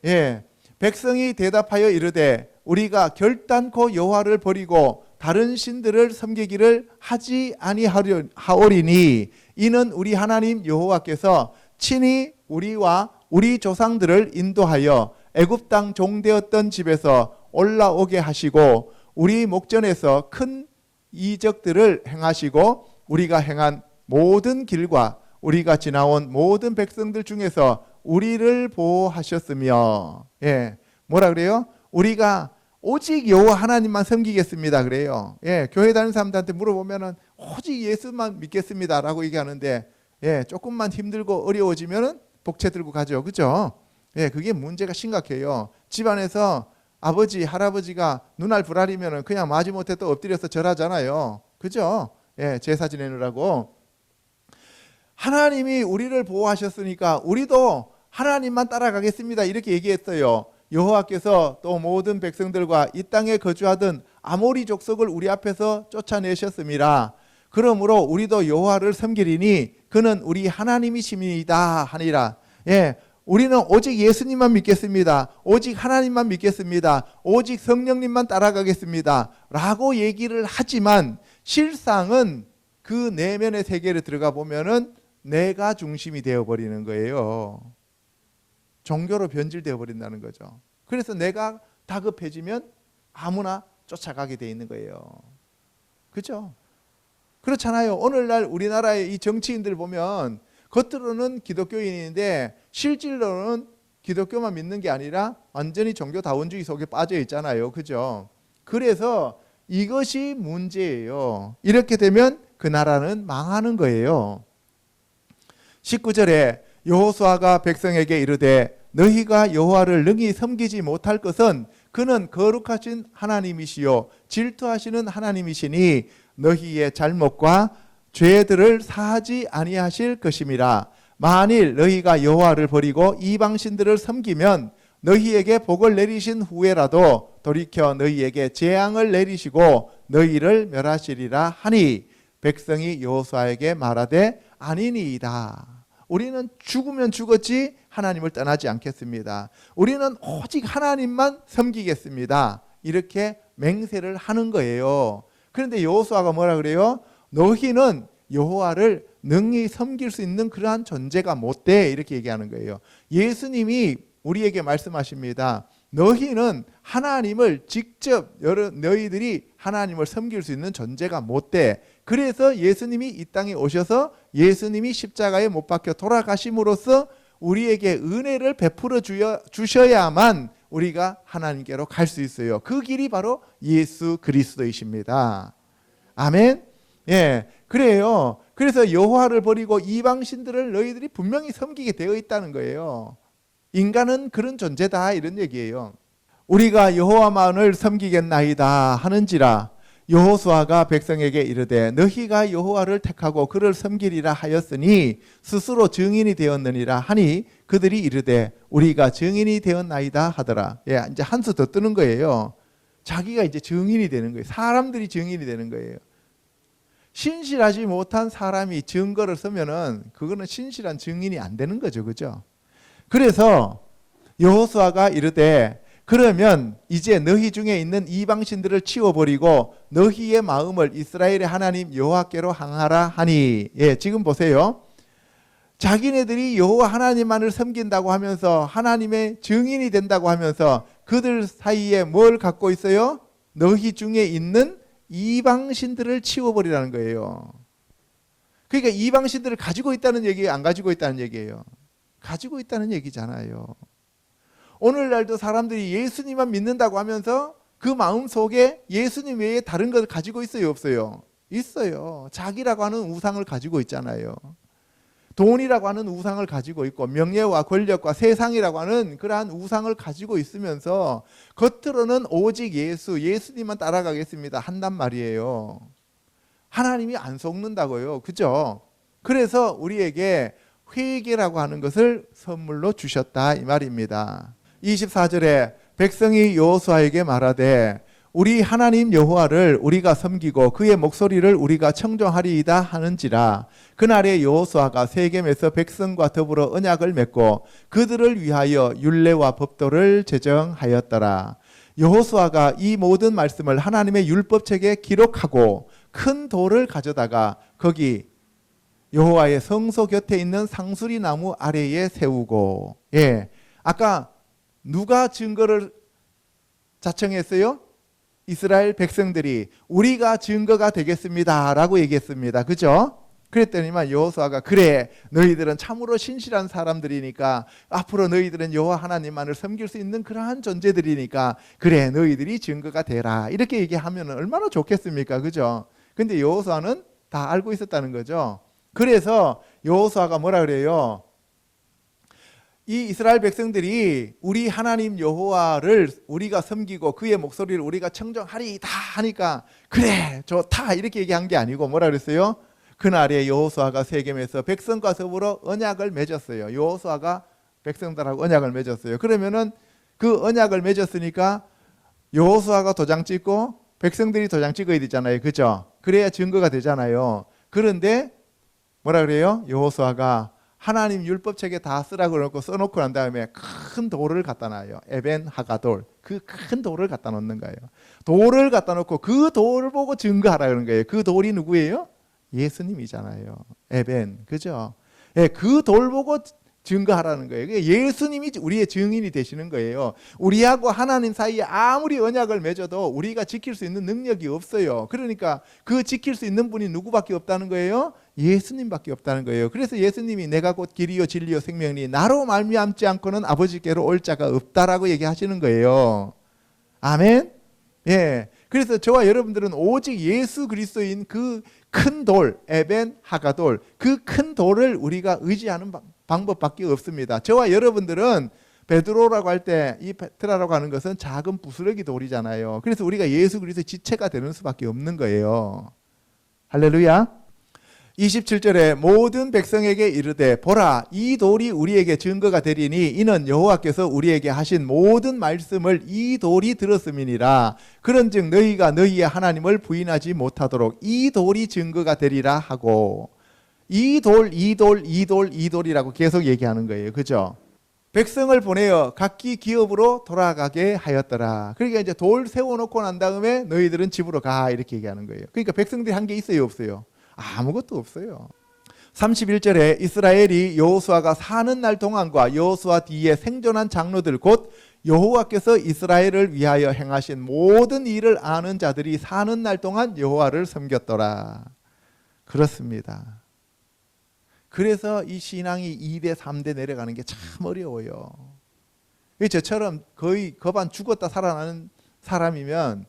예, 백성이 대답하여 이르되 우리가 결단코 여호와를 버리고 다른 신들을 섬기기를 하지 아니하오리니 이는 우리 하나님 여호와께서 친히 우리와 우리 조상들을 인도하여 애굽 땅 종되었던 집에서 올라오게 하시고 우리 목전에서 큰 이적들을 행하시고 우리가 행한 모든 길과 우리가 지나온 모든 백성들 중에서 우리를 보호하셨으며, 예, 뭐라 그래요? 우리가 오직 여호와 하나님만 섬기겠습니다 그래요. 예, 교회 다니는 사람들한테 물어보면은 오직 예수만 믿겠습니다라고 얘기하는데, 예, 조금만 힘들고 어려워지면은 복채 들고 가죠, 그죠? 예, 그게 문제가 심각해요. 집안에서 아버지, 할아버지가 눈알 불알이면은 그냥 마지못해 또 엎드려서 절하잖아요, 그죠? 예, 제사 지내느라고. 하나님이 우리를 보호하셨으니까 우리도 하나님만 따라가겠습니다 이렇게 얘기했어요. 여호와께서 또 모든 백성들과 이 땅에 거주하던 아모리 족속을 우리 앞에서 쫓아내셨습니다. 그러므로 우리도 여호와를 섬기리니 그는 우리 하나님이십니다 하니라. 예, 우리는 오직 예수님만 믿겠습니다. 오직 하나님만 믿겠습니다. 오직 성령님만 따라가겠습니다 라고 얘기를 하지만 실상은 그 내면의 세계를 들어가 보면은 내가 중심이 되어버리는 거예요. 종교로 변질되어 버린다는 거죠. 그래서 내가 다급해지면 아무나 쫓아가게 돼 있는 거예요. 그렇죠? 그렇잖아요. 오늘날 우리나라의 이 정치인들 보면 겉으로는 기독교인인데 실질로는 기독교만 믿는 게 아니라 완전히 종교다원주의 속에 빠져 있잖아요. 그죠? 그래서 이것이 문제예요. 이렇게 되면 그 나라는 망하는 거예요. 19절에 여호수아가 백성에게 이르되 너희가 여호와를 능히 섬기지 못할 것은 그는 거룩하신 하나님이시요 질투하시는 하나님이시니 너희의 잘못과 죄들을 사하지 아니하실 것임이라. 만일 너희가 여호와를 버리고 이방신들을 섬기면 너희에게 복을 내리신 후에라도 돌이켜 너희에게 재앙을 내리시고 너희를 멸하시리라 하니 백성이 여호수아에게 말하되 아니니이다. 우리는 죽으면 죽었지 하나님을 떠나지 않겠습니다. 우리는 오직 하나님만 섬기겠습니다. 이렇게 맹세를 하는 거예요. 그런데 여호수아가 뭐라 그래요? 너희는 여호와를 능히 섬길 수 있는 그러한 존재가 못 돼. 이렇게 얘기하는 거예요. 예수님이 우리에게 말씀하십니다. 너희는 하나님을 직접 너희들이 하나님을 섬길 수 있는 존재가 못 돼. 그래서 예수님이 이 땅에 오셔서 예수님이 십자가에 못 박혀 돌아가심으로써 우리에게 은혜를 베풀어 주셔야만 우리가 하나님께로 갈 수 있어요. 그 길이 바로 예수 그리스도이십니다. 아멘. 예, 그래요. 그래서 여호와를 버리고 이방신들을 너희들이 분명히 섬기게 되어 있다는 거예요. 인간은 그런 존재다 이런 얘기예요. 우리가 여호와만을 섬기겠나이다 하는지라 여호수아가 백성에게 이르되 너희가 여호와를 택하고 그를 섬기리라 하였으니 스스로 증인이 되었느니라 하니 그들이 이르되 우리가 증인이 되었나이다 하더라. 예, 이제 한 수 더 뜨는 거예요. 자기가 이제 증인이 되는 거예요. 사람들이 증인이 되는 거예요. 신실하지 못한 사람이 증거를 쓰면은 그거는 신실한 증인이 안 되는 거죠, 그죠? 그래서 여호수아가 이르되 그러면 이제 너희 중에 있는 이방신들을 치워버리고 너희의 마음을 이스라엘의 하나님 여호와께로 향하라 하니. 예, 지금 보세요. 자기네들이 여호와 하나님만을 섬긴다고 하면서 하나님의 증인이 된다고 하면서 그들 사이에 뭘 갖고 있어요? 너희 중에 있는 이방신들을 치워버리라는 거예요. 그러니까 이방신들을 가지고 있다는 얘기예요, 안 가지고 있다는 얘기예요? 가지고 있다는 얘기잖아요. 오늘날도 사람들이 예수님만 믿는다고 하면서 그 마음 속에 예수님 외에 다른 걸 가지고 있어요, 없어요? 있어요. 자기라고 하는 우상을 가지고 있잖아요. 돈이라고 하는 우상을 가지고 있고 명예와 권력과 세상이라고 하는 그러한 우상을 가지고 있으면서 겉으로는 오직 예수님만 따라가겠습니다 한단 말이에요. 하나님이 안 속는다고요. 그죠? 그래서 우리에게 회개라고 하는 것을 선물로 주셨다 이 말입니다. 24절에 백성이 여호수아에게 말하되 우리 하나님 여호와를 우리가 섬기고 그의 목소리를 우리가 청종하리이다 하는지라. 그날에 여호수아가 세겜에서 백성과 더불어 언약을 맺고 그들을 위하여 율례와 법도를 제정하였더라. 여호수아가 이 모든 말씀을 하나님의 율법책에 기록하고 큰 돌을 가져다가 거기 여호와의 성소 곁에 있는 상수리 나무 아래에 세우고. 예, 아까 누가 증거를 자청했어요? 이스라엘 백성들이 우리가 증거가 되겠습니다 라고 얘기했습니다. 그죠? 그랬더니만 여호수아가 그래 너희들은 참으로 신실한 사람들이니까 앞으로 너희들은 여호와 하나님만을 섬길 수 있는 그러한 존재들이니까 그래 너희들이 증거가 되라 이렇게 얘기하면 얼마나 좋겠습니까? 그죠? 근데 여호수아는 다 알고 있었다는 거죠. 그래서 여호수아가 뭐라 그래요? 이 이스라엘 백성들이 우리 하나님 여호와를 우리가 섬기고 그의 목소리를 우리가 청정하리다 하니까 그래 좋다 이렇게 얘기한 게 아니고 뭐라 그랬어요? 그날에 여호수아가 세겜에서 백성과 더불어 언약을 맺었어요. 여호수아가 백성들하고 언약을 맺었어요. 그러면은 그 언약을 맺었으니까 여호수아가 도장 찍고 백성들이 도장 찍어야 되잖아요. 그죠? 그래야 증거가 되잖아요. 그런데 뭐라 그래요? 여호수아가 하나님 율법책에 다 쓰라고 그러고 써놓고 난 다음에 큰 돌을 갖다 놔요. 에벤 하가돌. 그 큰 돌을 갖다 놓는 거예요. 돌을 갖다 놓고 그 돌을 보고 증거하라 그러는 거예요. 그 돌이 누구예요? 예수님이잖아요. 에벤. 그죠? 예, 그 돌 보고 증거하라는 거예요. 예수님이 우리의 증인이 되시는 거예요. 우리하고 하나님 사이에 아무리 언약을 맺어도 우리가 지킬 수 있는 능력이 없어요. 그러니까 그 지킬 수 있는 분이 누구밖에 없다는 거예요? 예수님밖에 없다는 거예요. 그래서 예수님이 내가 곧 길이요 진리요 생명이니 나로 말미암지 않고는 아버지께로 올 자가 없다라고 얘기하시는 거예요. 아멘. 예. 그래서 저와 여러분들은 오직 예수 그리스도인 그 큰 돌, 에벤 하가돌, 그 큰 돌을 우리가 의지하는 방법밖에 없습니다. 저와 여러분들은 베드로라고 할 때 이 페트라라고 하는 것은 작은 부스러기 돌이잖아요. 그래서 우리가 예수 그리스도의 지체가 되는 수밖에 없는 거예요. 할렐루야. 27절에 모든 백성에게 이르되 보라 이 돌이 우리에게 증거가 되리니 이는 여호와께서 우리에게 하신 모든 말씀을 이 돌이 들었음이니라. 그런즉 너희가 너희의 하나님을 부인하지 못하도록 이 돌이 증거가 되리라 하고 이 돌이라고 계속 얘기하는 거예요. 그죠? 백성을 보내어 각기 기업으로 돌아가게 하였더라. 그러니까 이제 돌 세워놓고 난 다음에 너희들은 집으로 가 이렇게 얘기하는 거예요. 그러니까 백성들이 한 게 있어요 없어요? 아무것도 없어요. 31절에 이스라엘이 여호수아가 사는 날 동안과 여호수아 뒤에 생존한 장로들 곧 여호와께서 이스라엘을 위하여 행하신 모든 일을 아는 자들이 사는 날 동안 여호와를 섬겼더라. 그렇습니다. 그래서 이 신앙이 2대 3대 내려가는 게 참 어려워요. 저처럼 거의 거반 죽었다 살아나는 사람이면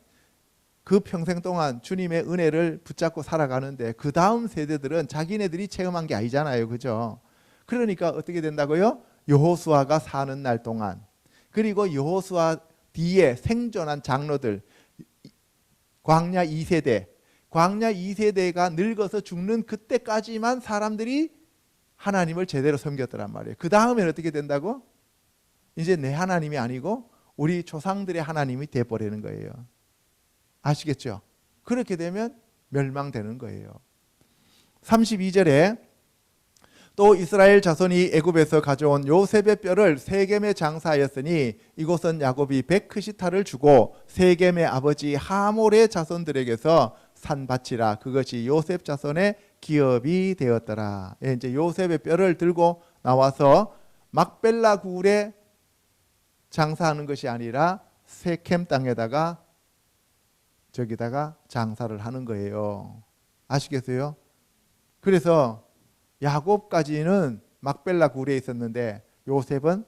그 평생 동안 주님의 은혜를 붙잡고 살아가는데 그 다음 세대들은 자기네들이 체험한 게 아니잖아요. 그죠? 그러니까 어떻게 된다고요? 여호수아가 사는 날 동안 그리고 여호수아 뒤에 생존한 장로들 광야 2세대가 늙어서 죽는 그때까지만 사람들이 하나님을 제대로 섬겼더란 말이에요. 그 다음에는 어떻게 된다고? 이제 내 하나님이 아니고 우리 조상들의 하나님이 돼버리는 거예요. 아시겠죠? 그렇게 되면 멸망되는 거예요. 32절에 또 이스라엘 자손이 애굽에서 가져온 요셉의 뼈를 세겜에 장사하였으니 이곳은 야곱이 100크시타를 주고 세겜의 아버지 하몰의 자손들에게서 산 밭이라. 그것이 요셉 자손의 기업이 되었더라. 예, 이제 요셉의 뼈를 들고 나와서 막벨라 굴에 장사하는 것이 아니라 세겜 땅에다가 저기다가 장사를 하는 거예요. 아시겠어요? 그래서 야곱까지는 막벨라 굴에 있었는데 요셉은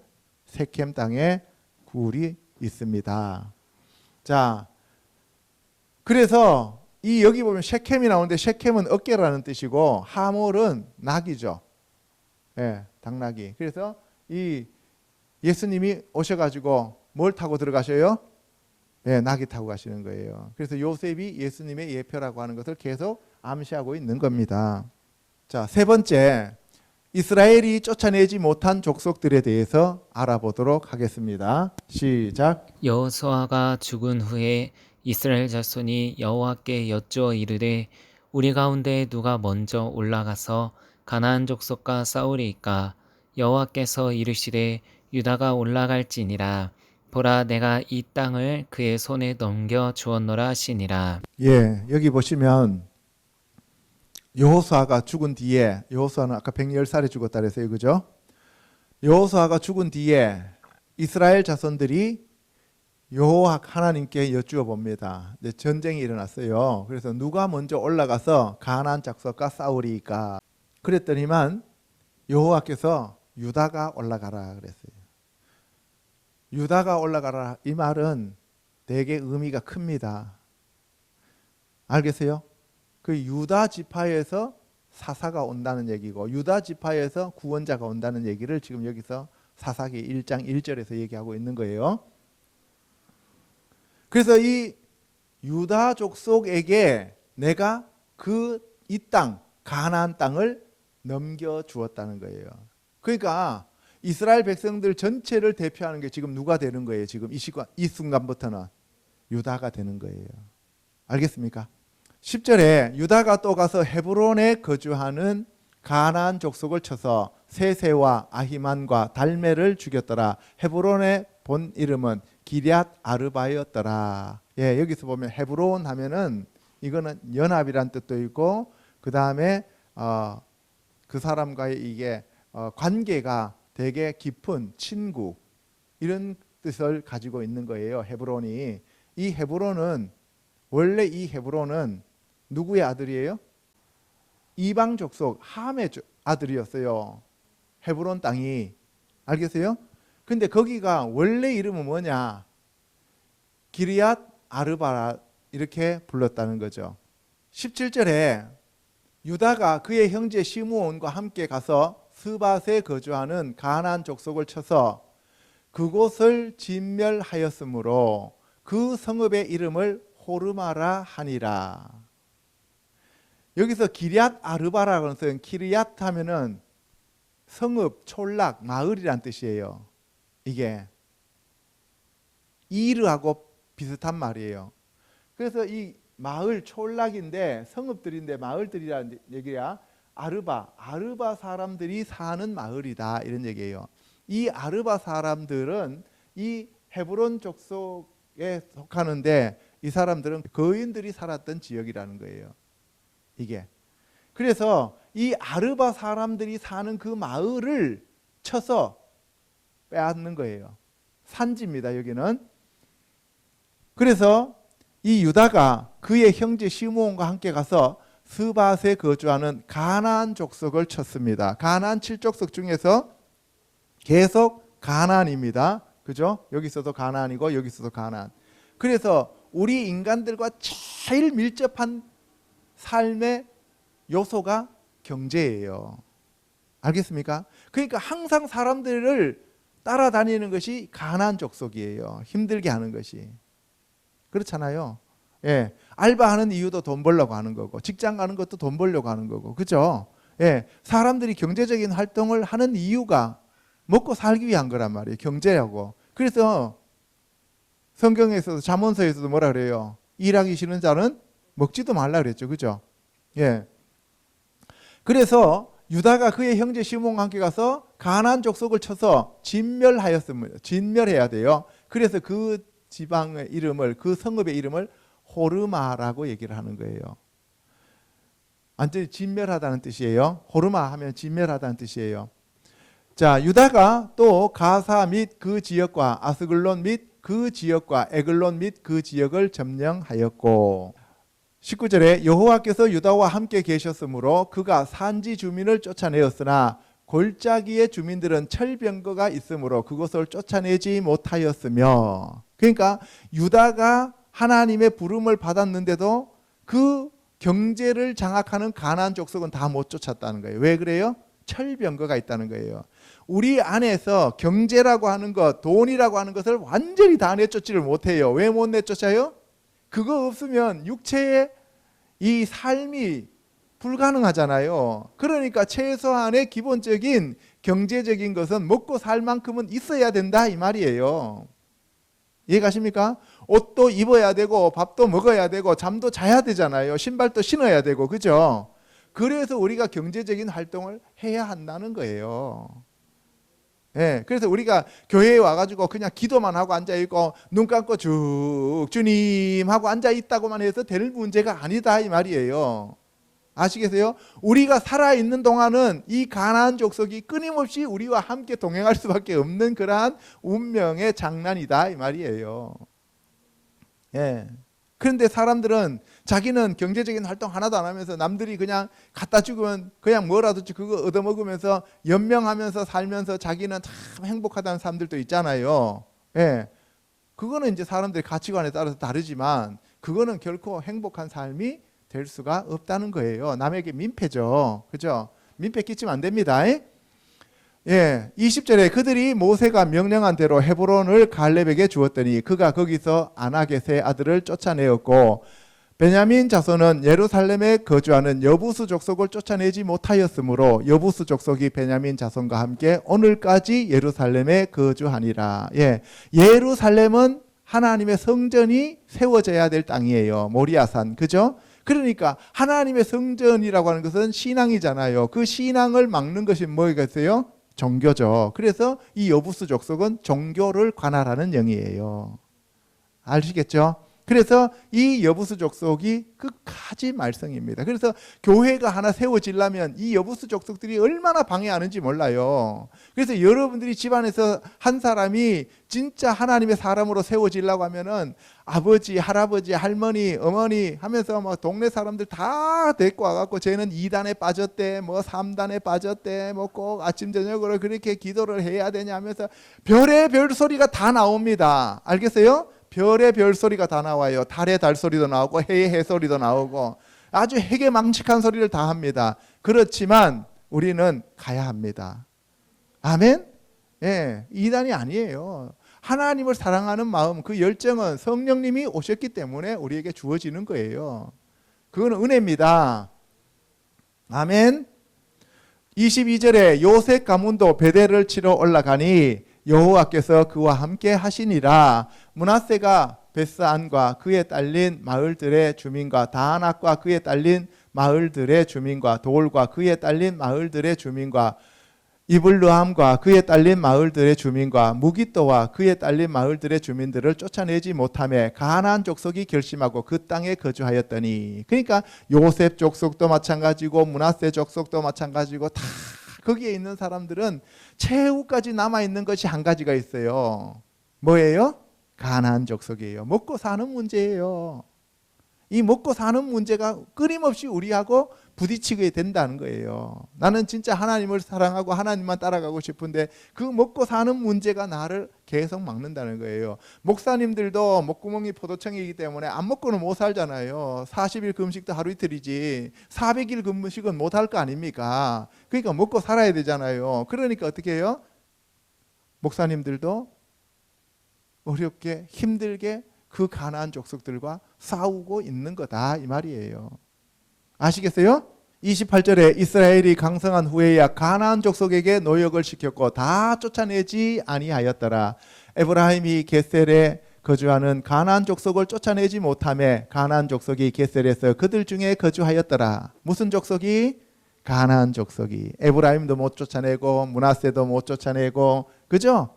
세겜 땅에 굴이 있습니다. 자, 그래서 이 여기 보면 셰켐이 나오는데 셰켐은 어깨라는 뜻이고 하몰은 낙이죠. 예, 당나귀. 그래서 이 예수님이 오셔가지고 뭘 타고 들어가셔요? 예, 낙이 타고 가시는 거예요. 그래서 요셉이 예수님의 예표라고 하는 것을 계속 암시하고 있는 겁니다. 자, 세 번째, 이스라엘이 쫓아내지 못한 족속들에 대해서 알아보도록 하겠습니다. 시작. 여호수아가 죽은 후에 이스라엘 자손이 여호와께 여쭈어 이르되 우리 가운데 누가 먼저 올라가서 가나안 족속과 싸우리이까? 여호와께서 이르시되 유다가 올라갈지니라. 보라 내가 이 땅을 그의 손에 넘겨 주었노라 하시니라. 예, 여기 보시면 여호수아가 죽은 뒤에 여호수아는 아까 110살에 죽었다 그랬어요. 그죠? 여호수아가 죽은 뒤에 이스라엘 자손들이 여호와 하나님께 여쭈어 봅니다. 이제 전쟁이 일어났어요. 그래서 누가 먼저 올라가서 가나안 족속과 싸우리까? 그랬더니만 여호와께서 유다가 올라가라 그랬어요. 유다가 올라가라, 이 말은 되게 의미가 큽니다. 알겠어요? 그 유다 지파에서 사사가 온다는 얘기고 유다 지파에서 구원자가 온다는 얘기를 지금 여기서 사사기 1장 1절에서 얘기하고 있는 거예요. 그래서 이 유다 족속에게 내가 이 땅, 가나안 땅을 넘겨 주었다는 거예요. 그러니까 이스라엘 백성들 전체를 대표하는 게 지금 누가 되는 거예요? 지금 이 순간부터는 유다가 되는 거예요. 알겠습니까? 10절에 유다가 또 가서 헤브론에 거주하는 가나안 족속을 쳐서 세세와 아히만과 달메를 죽였더라. 헤브론의 본 이름은 기럇 아르바였더라. 예, 여기서 보면 헤브론 하면은 이거는 연합이란 뜻도 있고 그 다음에 그 사람과의 이게 관계가 되게 깊은 친구 이런 뜻을 가지고 있는 거예요. 헤브론이. 이 헤브론은 원래 이 헤브론은 누구의 아들이에요? 이방 족속 함의 아들이었어요. 헤브론 땅이. 알겠어요? 근데 거기가 원래 이름은 뭐냐? 기럇 아르바라 이렇게 불렀다는 거죠. 17절에 유다가 그의 형제 시므온과 함께 가서 스밧에 거주하는 가나안 족속을 쳐서 그곳을 진멸하였으므로 그 성읍의 이름을 호르마라 하니라. 여기서 기럇 아르바라고 하는 키르얏 하면은 성읍, 촌락, 마을이란 뜻이에요. 이게 이르하고 비슷한 말이에요. 그래서 이 마을 촌락인데 성읍들인데 마을들이라는 얘기야. 아르바 사람들이 사는 마을이다 이런 얘기예요. 이 아르바 사람들은 이 헤브론 족속에 속하는데 이 사람들은 거인들이 살았던 지역이라는 거예요. 이게. 그래서 이 아르바 사람들이 사는 그 마을을 쳐서 빼앗는 거예요. 산지입니다, 여기는. 그래서 이 유다가 그의 형제 시므온과 함께 가서 스밧에 거주하는 가나안 족속을 쳤습니다. 가나안 7족속 중에서 계속 가나안입니다. 그죠? 여기서도 가나안이고 여기서도 가나안. 그래서 우리 인간들과 제일 밀접한 삶의 요소가 경제예요. 알겠습니까? 그러니까 항상 사람들을 따라다니는 것이 가나안 족속이에요. 힘들게 하는 것이. 그렇잖아요. 예, 알바하는 이유도 돈 벌려고 하는 거고 직장 가는 것도 돈 벌려고 하는 거고 그죠? 예, 사람들이 경제적인 활동을 하는 이유가 먹고 살기 위한 거란 말이에요. 경제라고. 그래서 성경에서도 잠언서에서도 뭐라 그래요? 일하기 싫은 자는 먹지도 말라 그랬죠. 그죠? 예. 그래서 유다가 그의 형제 시므온과 함께 가서 가나안 족속을 쳐서 진멸하였습니다. 진멸해야 돼요. 그래서 그 지방의 이름을 그 성읍의 이름을 호르마라고 얘기를 하는 거예요. 완전히 진멸하다는 뜻이에요. 호르마 하면 진멸하다는 뜻이에요. 자, 유다가 또 가사 및 그 지역과 아스글론 및 그 지역과 에글론 및 그 지역을 점령하였고 19절에 여호와께서 유다와 함께 계셨으므로 그가 산지 주민을 쫓아내었으나 골짜기의 주민들은 철병거가 있으므로 그것을 쫓아내지 못하였으며 그러니까 유다가 하나님의 부름을 받았는데도 그 경제를 장악하는 가나안 족속은 다 못 쫓았다는 거예요. 왜 그래요? 철병거가 있다는 거예요. 우리 안에서 경제라고 하는 것, 돈이라고 하는 것을 완전히 다 내쫓지를 못해요. 왜 못 내쫓아요? 그거 없으면 육체의 이 삶이 불가능하잖아요. 그러니까 최소한의 기본적인 경제적인 것은 먹고 살 만큼은 있어야 된다 이 말이에요. 이해가십니까? 옷도 입어야 되고 밥도 먹어야 되고 잠도 자야 되잖아요. 신발도 신어야 되고 그죠? 그래서 우리가 경제적인 활동을 해야 한다는 거예요. 예, 그래서 우리가 교회에 와가지고 그냥 기도만 하고 앉아있고 눈 감고 쭉 주님 하고 앉아있다고만 해서 될 문제가 아니다 이 말이에요. 아시겠어요? 우리가 살아있는 동안은 이 가나안 족속이 끊임없이 우리와 함께 동행할 수밖에 없는 그러한 운명의 장난이다 이 말이에요. 예. 그런데 사람들은 자기는 경제적인 활동 하나도 안 하면서 남들이 그냥 갖다 주면 그냥 뭐라도 그거 얻어먹으면서 연명하면서 살면서 자기는 참 행복하다는 사람들도 있잖아요. 예. 그거는 이제 사람들의 가치관에 따라서 다르지만 그거는 결코 행복한 삶이 될 수가 없다는 거예요. 남에게 민폐죠. 그죠? 민폐 끼치면 안 됩니다. 예, 20절에 그들이 모세가 명령한 대로 헤브론을 갈렙에게 주었더니 그가 거기서 아낙의 세 아들을 쫓아내었고 베냐민 자손은 예루살렘에 거주하는 여부수 족속을 쫓아내지 못하였으므로 여부수 족속이 베냐민 자손과 함께 오늘까지 예루살렘에 거주하니라. 예, 예루살렘은 하나님의 성전이 세워져야 될 땅이에요. 모리아산, 그죠? 그러니까 하나님의 성전이라고 하는 것은 신앙이잖아요. 그 신앙을 막는 것이 뭐겠어요? 종교죠. 그래서 이 여부수 족속은 종교를 관할하는 영이에요. 아시겠죠? 그래서 이 여부수 족속이 끝까지 말썽입니다. 그래서 교회가 하나 세워지려면 이 여부수 족속들이 얼마나 방해하는지 몰라요. 그래서 여러분들이 집안에서 한 사람이 진짜 하나님의 사람으로 세워지려고 하면은 아버지, 할아버지, 할머니, 어머니 하면서 뭐 동네 사람들 다 데리고 와갖고 쟤는 2단에 빠졌대, 뭐 3단에 빠졌대, 뭐 꼭 아침 저녁으로 그렇게 기도를 해야 되냐 하면서 별의 별 소리가 다 나옵니다. 알겠어요? 별의 별 소리가 다 나와요. 달의 달 소리도 나오고 해의 해 소리도 나오고 아주 해괴망측한 소리를 다 합니다. 그렇지만 우리는 가야 합니다. 아멘? 예, 이단이 아니에요. 하나님을 사랑하는 마음, 그 열정은 성령님이 오셨기 때문에 우리에게 주어지는 거예요. 그건 은혜입니다. 아멘? 22절에 요셉 가문도 베델을 치러 올라가니 여호와께서 그와 함께 하시니라. 므낫세가 베스안과 그에 딸린 마을들의 주민과 다낙과 그에 딸린 마을들의 주민과 돌과 그에 딸린 마을들의 주민과 이블르함과 그에 딸린 마을들의 주민과 무기또와 그에 딸린 마을들의 주민들을 쫓아내지 못하며 가나안 족속이 결심하고 그 땅에 거주하였더니, 그러니까 요셉 족속도 마찬가지고 므낫세 족속도 마찬가지고 다 거기에 있는 사람들은 최후까지 남아있는 것이 한 가지가 있어요. 뭐예요? 가나안 족속이에요. 먹고 사는 문제예요. 이 먹고 사는 문제가 끊임없이 우리하고 부딪히게 된다는 거예요. 나는 진짜 하나님을 사랑하고 하나님만 따라가고 싶은데 그 먹고 사는 문제가 나를 계속 막는다는 거예요. 목사님들도 목구멍이 포도청이기 때문에 안 먹고는 못 살잖아요. 40일 금식도 하루 이틀이지 400일 금식은 못 할 거 아닙니까? 그러니까 먹고 살아야 되잖아요. 그러니까 어떻게 해요? 목사님들도 어렵게 힘들게 그 가나안 족속들과 싸우고 있는 거다 이 말이에요. 아시겠어요? 28절에 이스라엘이 강성한 후에야 가나안 족속에게 노역을 시켰고 다 쫓아내지 아니하였더라. 에브라임이 게셀에 거주하는 가나안 족속을 쫓아내지 못하며 가나안 족속이 게셀에서 그들 중에 거주하였더라. 무슨 족속이? 가나안 족속이. 에브라임도 못 쫓아내고 므낫세도 못 쫓아내고, 그죠?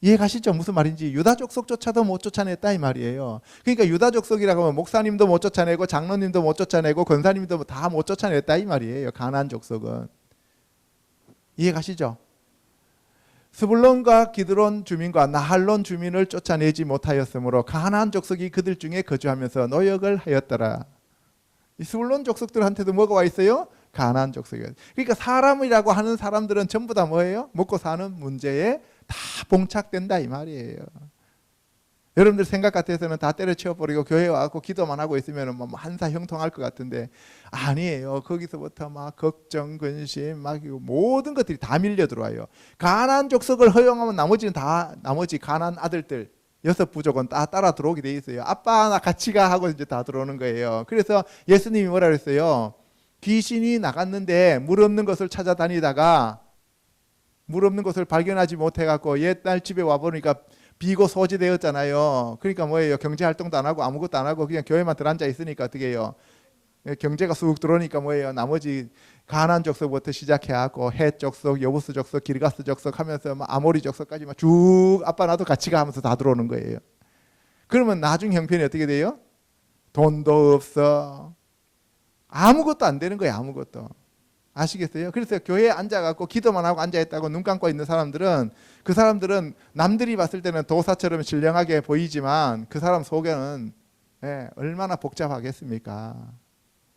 이해 가시죠? 무슨 말인지. 유다 족속조차도 못 쫓아냈다 이 말이에요. 그러니까 유다 족속이라고 하면 목사님도 못 쫓아내고 장로님도 못 쫓아내고 권사님도 다 못 쫓아냈다 이 말이에요. 가나안 족속은. 이해 가시죠? 스불론과 기드론 주민과 나할론 주민을 쫓아내지 못하였으므로 가나안 족속이 그들 중에 거주하면서 노역을 하였더라. 이 스불론 족속들한테도 뭐가 와 있어요? 가나안 족속이에요. 그러니까 사람이라고 하는 사람들은 전부 다 뭐예요? 먹고 사는 문제에 다 봉착된다 이 말이에요. 여러분들 생각 같아서는 다 때려치워버리고 교회에 와서 기도만 하고 있으면 뭐 한사 형통할 것 같은데 아니에요. 거기서부터 막 걱정, 근심, 막 모든 것들이 다 밀려 들어와요. 가나안 족속을 허용하면 나머지 가나안 아들들 6부족은 다 따라 들어오게 돼 있어요. 아빠 나 같이 가 하고 이제 다 들어오는 거예요. 그래서 예수님이 뭐라 그랬어요? 귀신이 나갔는데 물 없는 것을 찾아다니다가 물 없는 것을 발견하지 못해갖고 옛날 집에 와보니까 비고 소지되었잖아요. 그러니까 뭐예요? 경제활동도 안 하고 아무것도 안 하고 그냥 교회만 들어앉아 있으니까 어떻게 해요? 경제가 쑥 들어오니까 뭐예요? 나머지 가나안 족속부터 시작해갖고 헷 족속, 여부스 족속, 기르가스 족속 하면서 막 아모리 족속까지 막 쭉 아빠 나도 같이 가 하면서 다 들어오는 거예요. 그러면 나중 형편이 어떻게 돼요? 돈도 없어. 아무것도 안 되는 거예요. 아무것도. 아시겠어요? 그래서 교회에 앉아갖고 기도만 하고 앉아있다고 눈 감고 있는 사람들은, 그 사람들은 남들이 봤을 때는 도사처럼 신령하게 보이지만 그 사람 속에는 얼마나 복잡하겠습니까?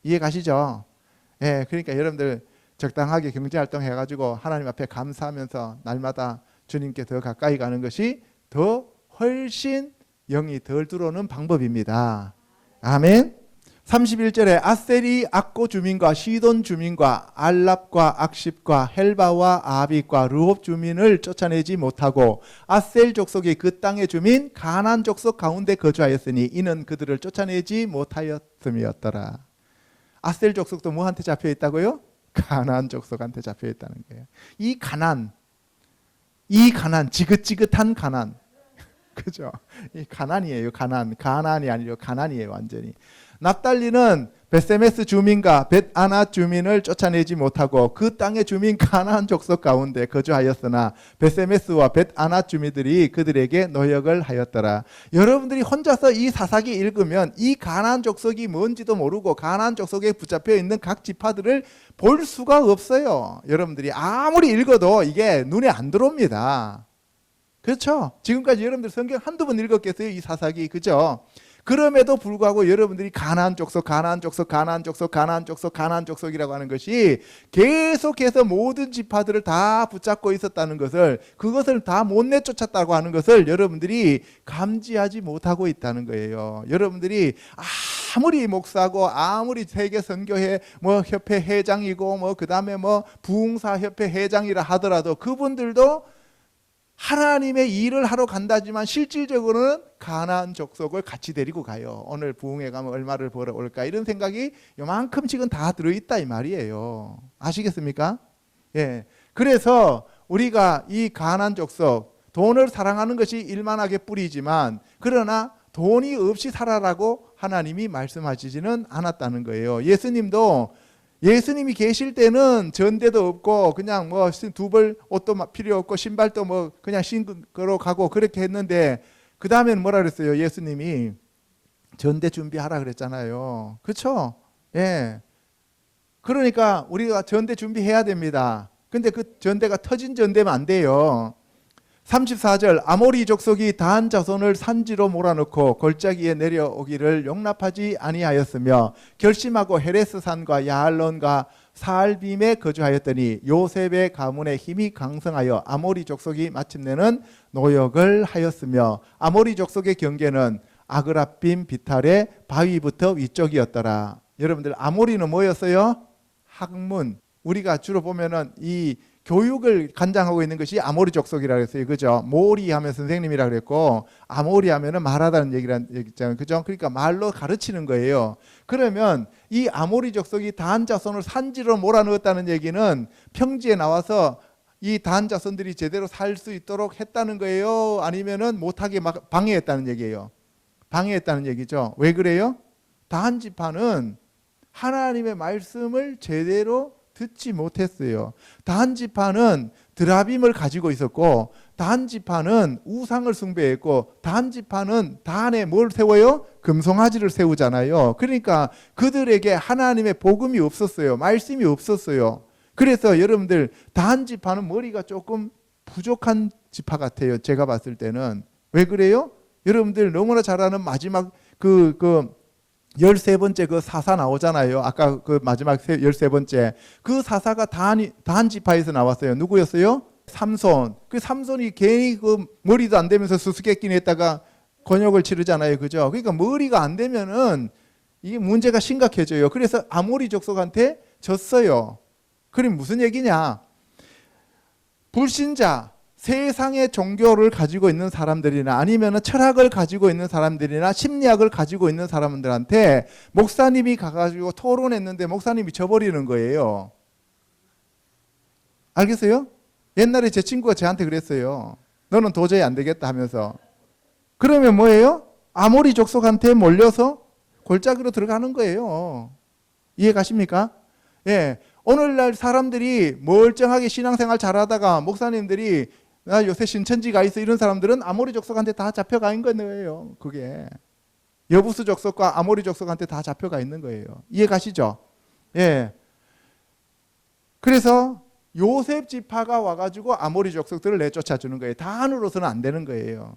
이해 가시죠? 그러니까 여러분들 적당하게 경제활동 해가지고 하나님 앞에 감사하면서 날마다 주님께 더 가까이 가는 것이 더 훨씬 영이 덜 들어오는 방법입니다. 아멘. 31절에 아셀이 악고 주민과 시돈 주민과 알랍과 악십과 헬바와 아빅과 르홉 주민을 쫓아내지 못하고 아셀 족속이 그 땅의 주민 가나안 족속 가운데 거주하였으니 이는 그들을 쫓아내지 못하였음이었더라. 아셀 족속도 뭐한테 잡혀 있다고요? 가나안 족속한테 잡혀 있다는 거예요. 이 가나안 지긋지긋한 가나안, 그죠? 이 가나안이에요. 가나안이 아니고 가나안이에요. 완전히. 납달리는 베세메스 주민과 벳아나 주민을 쫓아내지 못하고 그 땅의 주민 가나안 족속 가운데 거주하였으나 베세메스와 벳아나 주민들이 그들에게 노역을 하였더라. 여러분들이 혼자서 이 사사기 읽으면 이 가나안 족속이 뭔지도 모르고 가나안 족속에 붙잡혀 있는 각 지파들을 볼 수가 없어요. 여러분들이 아무리 읽어도 이게 눈에 안 들어옵니다. 그렇죠? 지금까지 여러분들 성경 한두 번 읽었겠어요? 이 사사기, 그죠? 그럼에도 불구하고 여러분들이 가나안 족속이라고 하는 것이 계속해서 모든 지파들을 다 붙잡고 있었다는 것을, 그것을 다 못 내쫓았다고 하는 것을 여러분들이 감지하지 못하고 있다는 거예요. 여러분들이 아무리 목사고 아무리 세계 선교회 협회 회장이고 그다음에 부흥사 협회 회장이라 하더라도 그분들도 하나님의 일을 하러 간다지만 실질적으로는 가나안 족속을 같이 데리고 가요. 오늘 부흥회 가면 얼마를 벌어올까 이런 생각이 요만큼씩은 다 들어있다 이 말이에요. 아시겠습니까? 그래서 우리가 이 가나안 족속, 돈을 사랑하는 것이 일만하게 뿌리지만 그러나 돈이 없이 살아라고 하나님이 말씀하시지는 않았다는 거예요. 예수님이 계실 때는 전대도 없고 그냥 두 벌 옷도 필요 없고 신발도 그냥 신고 가고 그렇게 했는데 그 다음에는 뭐라 그랬어요? 예수님이 전대 준비하라 그랬잖아요. 그렇죠? 그러니까 우리가 전대 준비해야 됩니다. 근데 그 전대가 터진 전대면 안 돼요. 34절 아모리 족속이 다한 자손을 산지로 몰아넣고 골짜기에 내려오기를 용납하지 아니하였으며 결심하고 헤레스산과 야할론과 사알빔에 거주하였더니 요셉의 가문의 힘이 강성하여 아모리 족속이 마침내는 노역을 하였으며 아모리 족속의 경계는 아그라빔 비탈의 바위부터 위쪽이었더라. 여러분들 아모리는 뭐였어요? 학문. 우리가 주로 보면은 이 교육을 관장하고 있는 것이 아모리 족속이라고 했어요. 그죠? 모리 하면 선생님이라고 그랬고 아모리 하면은 말하다는 얘기란 얘기잖아요. 그죠? 그러니까 말로 가르치는 거예요. 그러면 이 아모리 족속이 다한 자손을 산지로 몰아넣었다는 얘기는 평지에 나와서 이 다한 자손들이 제대로 살 수 있도록 했다는 거예요? 아니면은 못하게 막 방해했다는 얘기예요? 방해했다는 얘기죠. 왜 그래요? 다한 지파는 하나님의 말씀을 제대로 듣지 못했어요. 다한 지파는 드라빔을 가지고 있었고 다한 지파는 우상을 숭배했고 다한 지파는 다한에 뭘 세워요? 금송아지를 세우잖아요. 그러니까 그들에게 하나님의 복음이 없었어요. 말씀이 없었어요. 그래서 여러분들 다한 지파는 머리가 조금 부족한 지파 같아요. 제가 봤을 때는. 왜 그래요? 여러분들 너무나 잘 아는 마지막 13번째 그 사사 나오잖아요. 아까 그 마지막 13번째. 그 사사가 다한 지파에서 나왔어요. 누구였어요? 삼손. 그 삼손이 괜히 그 머리도 안 되면서 수수께끼 냈다가 곤욕을 치르잖아요. 그죠? 그러니까 머리가 안 되면은 이게 문제가 심각해져요. 그래서 아모리 족속한테 졌어요. 그럼 무슨 얘기냐? 불신자, 세상의 종교를 가지고 있는 사람들이나 아니면 철학을 가지고 있는 사람들이나 심리학을 가지고 있는 사람들한테 목사님이 가가지고 토론했는데 목사님이 져버리는 거예요. 알겠어요? 옛날에 제 친구가 저한테 그랬어요. 너는 도저히 안 되겠다 하면서. 그러면 뭐예요? 아모리 족속한테 몰려서 골짜기로 들어가는 거예요. 이해 가십니까? 오늘날 사람들이 멀쩡하게 신앙생활 잘하다가 목사님들이 나 요새 신천지 가 있어 이런 사람들은 아모리 족속한테 다 잡혀가 있는 거예요. 그게 여부수 족속과 아모리 족속한테 다 잡혀가 있는 거예요. 이해 가시죠? 그래서 요셉 지파가 와가지고 아모리 족속들을 내쫓아 주는 거예요. 단으로서는 안 되는 거예요.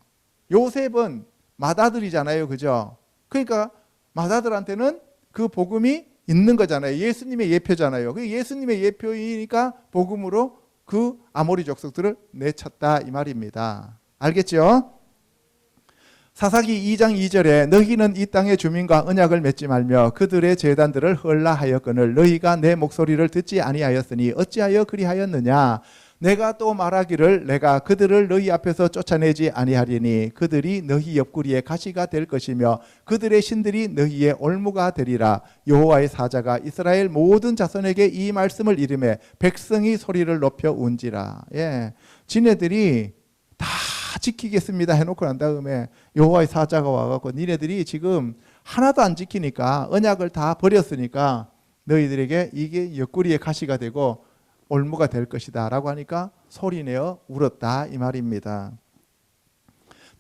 요셉은 맏아들이잖아요, 그죠? 그러니까 맏아들한테는 그 복음이 있는 거잖아요. 예수님의 예표잖아요. 그 예수님의 예표이니까 복음으로 그 아모리 족속들을 내쳤다 이 말입니다. 알겠죠? 사사기 2장 2절에 너희는 이 땅의 주민과 언약을 맺지 말며 그들의 제단들을 헐라하였거늘 너희가 내 목소리를 듣지 아니하였으니 어찌하여 그리하였느냐. 내가 또 말하기를 내가 그들을 너희 앞에서 쫓아내지 아니하리니 그들이 너희 옆구리에 가시가 될 것이며 그들의 신들이 너희의 올무가 되리라. 여호와의 사자가 이스라엘 모든 자손에게 이 말씀을 이르매 백성이 소리를 높여 운지라. 예, 지네들이 다 지키겠습니다 해놓고 난 다음에 여호와의 사자가 와갖고 니네들이 지금 하나도 안 지키니까 언약을 다 버렸으니까 너희들에게 이게 옆구리에 가시가 되고 올무가 될 것이다 라고 하니까 소리내어 울었다 이 말입니다.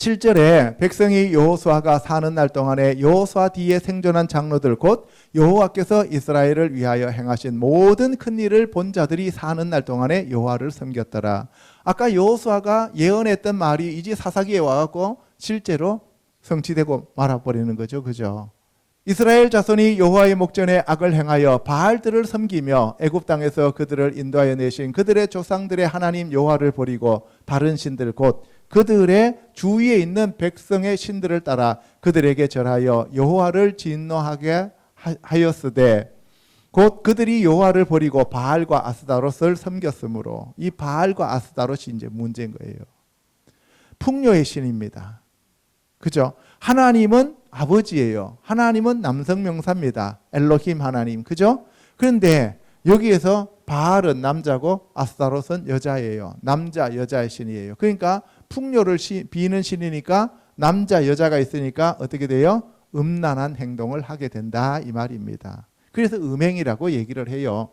7절에 백성이 여호수아가 사는 날 동안에 여호수아 뒤에 생존한 장로들 곧 여호와께서 이스라엘을 위하여 행하신 모든 큰 일을 본 자들이 사는 날 동안에 여호와를 섬겼더라. 아까 여호수아가 예언했던 말이 이제 사사기에 와갖고 실제로 성취되고 말아버리는 거죠, 그죠? 이스라엘 자손이 여호와의 목전에 악을 행하여 바알들을 섬기며 애굽 땅에서 그들을 인도하여 내신 그들의 조상들의 하나님 여호와를 버리고 다른 신들 곧 그들의 주위에 있는 백성의 신들을 따라 그들에게 절하여 여호와를 진노하게 하였으되 곧 그들이 여호와를 버리고 바알과 아스다롯을 섬겼으므로 이 바알과 아스다롯이 이제 문제인 거예요. 풍요의 신입니다. 그죠? 하나님은 아버지예요. 하나님은 남성명사입니다. 엘로힘 하나님. 그죠? 그런데 여기에서 바알은 남자고 아스타롯은 여자예요. 남자, 여자의 신이에요. 그러니까 풍요를 비는 신이니까 남자, 여자가 있으니까 어떻게 돼요? 음란한 행동을 하게 된다 이 말입니다. 그래서 음행이라고 얘기를 해요.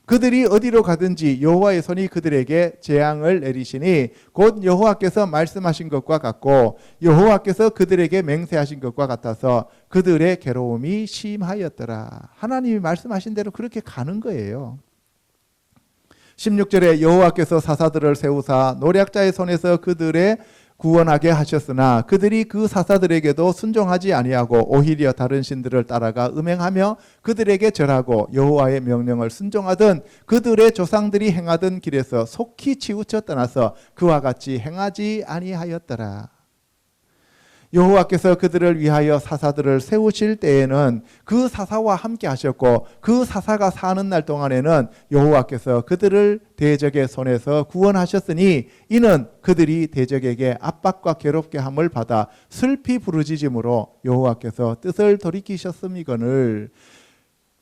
그들이 어디로 가든지 여호와의 손이 그들에게 재앙을 내리시니 곧 여호와께서 말씀하신 것과 같고 여호와께서 그들에게 맹세하신 것과 같아서 그들의 괴로움이 심하였더라. 하나님이 말씀하신 대로 그렇게 가는 거예요. 16절에 여호와께서 사사들을 세우사 노략자의 손에서 그들의 구원하게 하셨으나 그들이 그 사사들에게도 순종하지 아니하고 오히려 다른 신들을 따라가 음행하며 그들에게 절하고 여호와의 명령을 순종하던 그들의 조상들이 행하던 길에서 속히 치우쳐 떠나서 그와 같이 행하지 아니하였더라. 여호와께서 그들을 위하여 사사들을 세우실 때에는 그 사사와 함께 하셨고 그 사사가 사는 날 동안에는 여호와께서 그들을 대적의 손에서 구원하셨으니 이는 그들이 대적에게 압박과 괴롭게 함을 받아 슬피 부르짖음으로 여호와께서 뜻을 돌이키셨음이거늘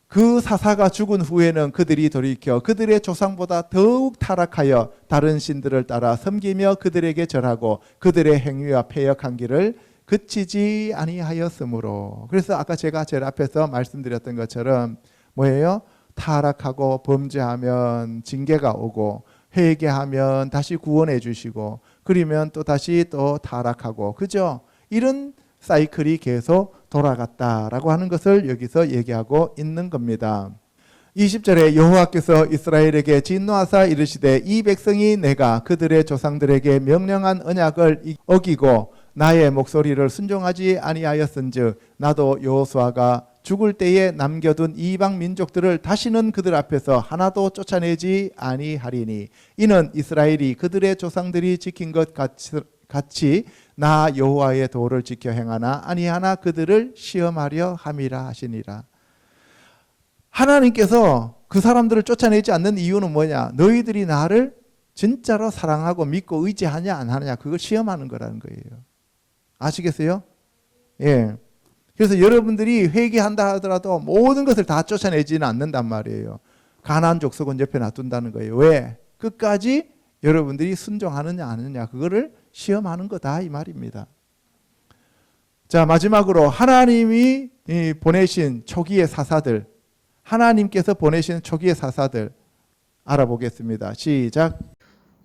그 사사가 죽은 후에는 그들이 돌이켜 그들의 조상보다 더욱 타락하여 다른 신들을 따라 섬기며 그들에게 절하고 그들의 행위와 패역한 길을 그치지 아니하였으므로. 그래서 아까 제가 제일 앞에서 말씀드렸던 것처럼 뭐예요? 타락하고 범죄하면 징계가 오고 회개하면 다시 구원해 주시고 그러면 또 다시 또 타락하고 그죠? 이런 사이클이 계속 돌아갔다라고 하는 것을 여기서 얘기하고 있는 겁니다. 20절에 여호와께서 이스라엘에게 진노하사 이르시되 이 백성이 내가 그들의 조상들에게 명령한 언약을 어기고 나의 목소리를 순종하지 아니하였은즉 나도 여호수아가 죽을 때에 남겨둔 이방 민족들을 다시는 그들 앞에서 하나도 쫓아내지 아니하리니 이는 이스라엘이 그들의 조상들이 지킨 것 같이 나 여호와의 도를 지켜 행하나 아니하나 그들을 시험하려 함이라 하시니라. 하나님께서 그 사람들을 쫓아내지 않는 이유는 뭐냐? 너희들이 나를 진짜로 사랑하고 믿고 의지하냐 안 하느냐 그걸 시험하는 거라는 거예요. 아시겠어요? 예. 그래서 여러분들이 회개한다 하더라도 모든 것을 다 쫓아내지는 않는단 말이에요. 가나안 족속은 옆에 놔둔다는 거예요. 왜? 끝까지 여러분들이 순종하느냐 안 하느냐 그거를 시험하는 거다 이 말입니다. 자, 마지막으로 하나님이 보내신 초기의 사사들, 하나님께서 보내신 초기의 사사들 알아보겠습니다. 시작.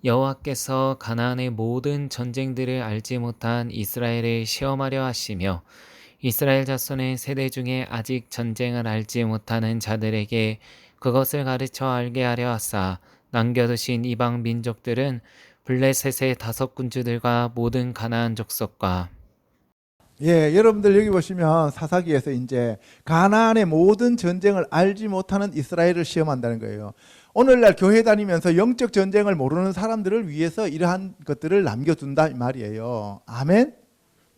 여호와께서 가나안의 모든 전쟁들을 알지 못한 이스라엘을 시험하려 하시며 이스라엘 자손의 세대 중에 아직 전쟁을 알지 못하는 자들에게 그것을 가르쳐 알게 하려 하사 남겨두신 이방 민족들은 블레셋의 5군주들과 모든 가나안 족속과 예, 여러분들 여기 보시면 사사기에서 이제 가나안의 모든 전쟁을 알지 못하는 이스라엘을 시험한다는 거예요. 오늘날 교회 다니면서 영적 전쟁을 모르는 사람들을 위해서 이러한 것들을 남겨둔다 이 말이에요. 아멘.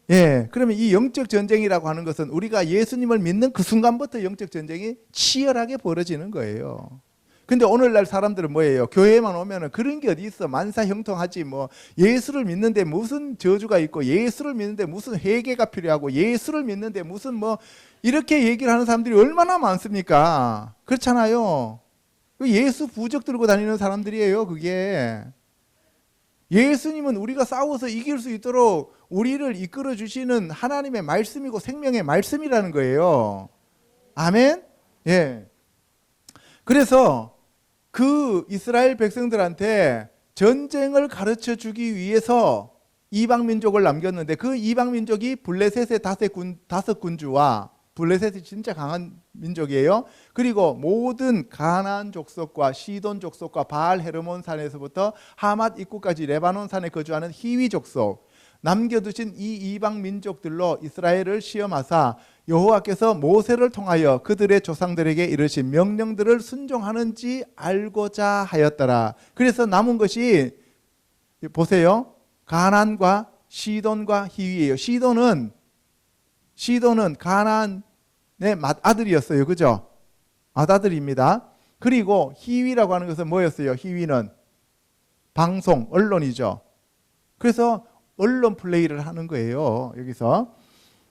예, 그러면 이 영적 전쟁이라고 하는 것은 우리가 예수님을 믿는 그 순간부터 영적 전쟁이 치열하게 벌어지는 거예요. 근데 오늘날 사람들은 뭐예요? 교회에만 오면은 그런 게 어디 있어? 만사형통하지 뭐. 예수를 믿는데 무슨 저주가 있고, 예수를 믿는데 무슨 회개가 필요하고, 예수를 믿는데 무슨 뭐 이렇게 얘기를 하는 사람들이 얼마나 많습니까? 그렇잖아요. 예수 부적 들고 다니는 사람들이에요, 그게. 예수님은 우리가 싸워서 이길 수 있도록 우리를 이끌어 주시는 하나님의 말씀이고 생명의 말씀이라는 거예요. 아멘? 예. 그래서 그 이스라엘 백성들한테 전쟁을 가르쳐 주기 위해서 이방 민족을 남겼는데 그 이방 민족이 블레셋의 5군주와 블레셋이 진짜 강한 민족이에요. 그리고 모든 가나안 족속과 시돈 족속과 바알 헤르몬 산에서부터 하맛 입구까지 레바논 산에 거주하는 히위 족속 남겨두신 이 이방 민족들로 이스라엘을 시험하사 여호와께서 모세를 통하여 그들의 조상들에게 이르신 명령들을 순종하는지 알고자 하였더라. 그래서 남은 것이 보세요. 가나안과 시돈과 히위예요. 시돈은 가나안의 맏아들이었어요. 그죠? 맏아들입니다. 그리고 히위라고 하는 것은 뭐였어요? 히위는 방송, 언론이죠. 그래서 언론 플레이를 하는 거예요. 여기서.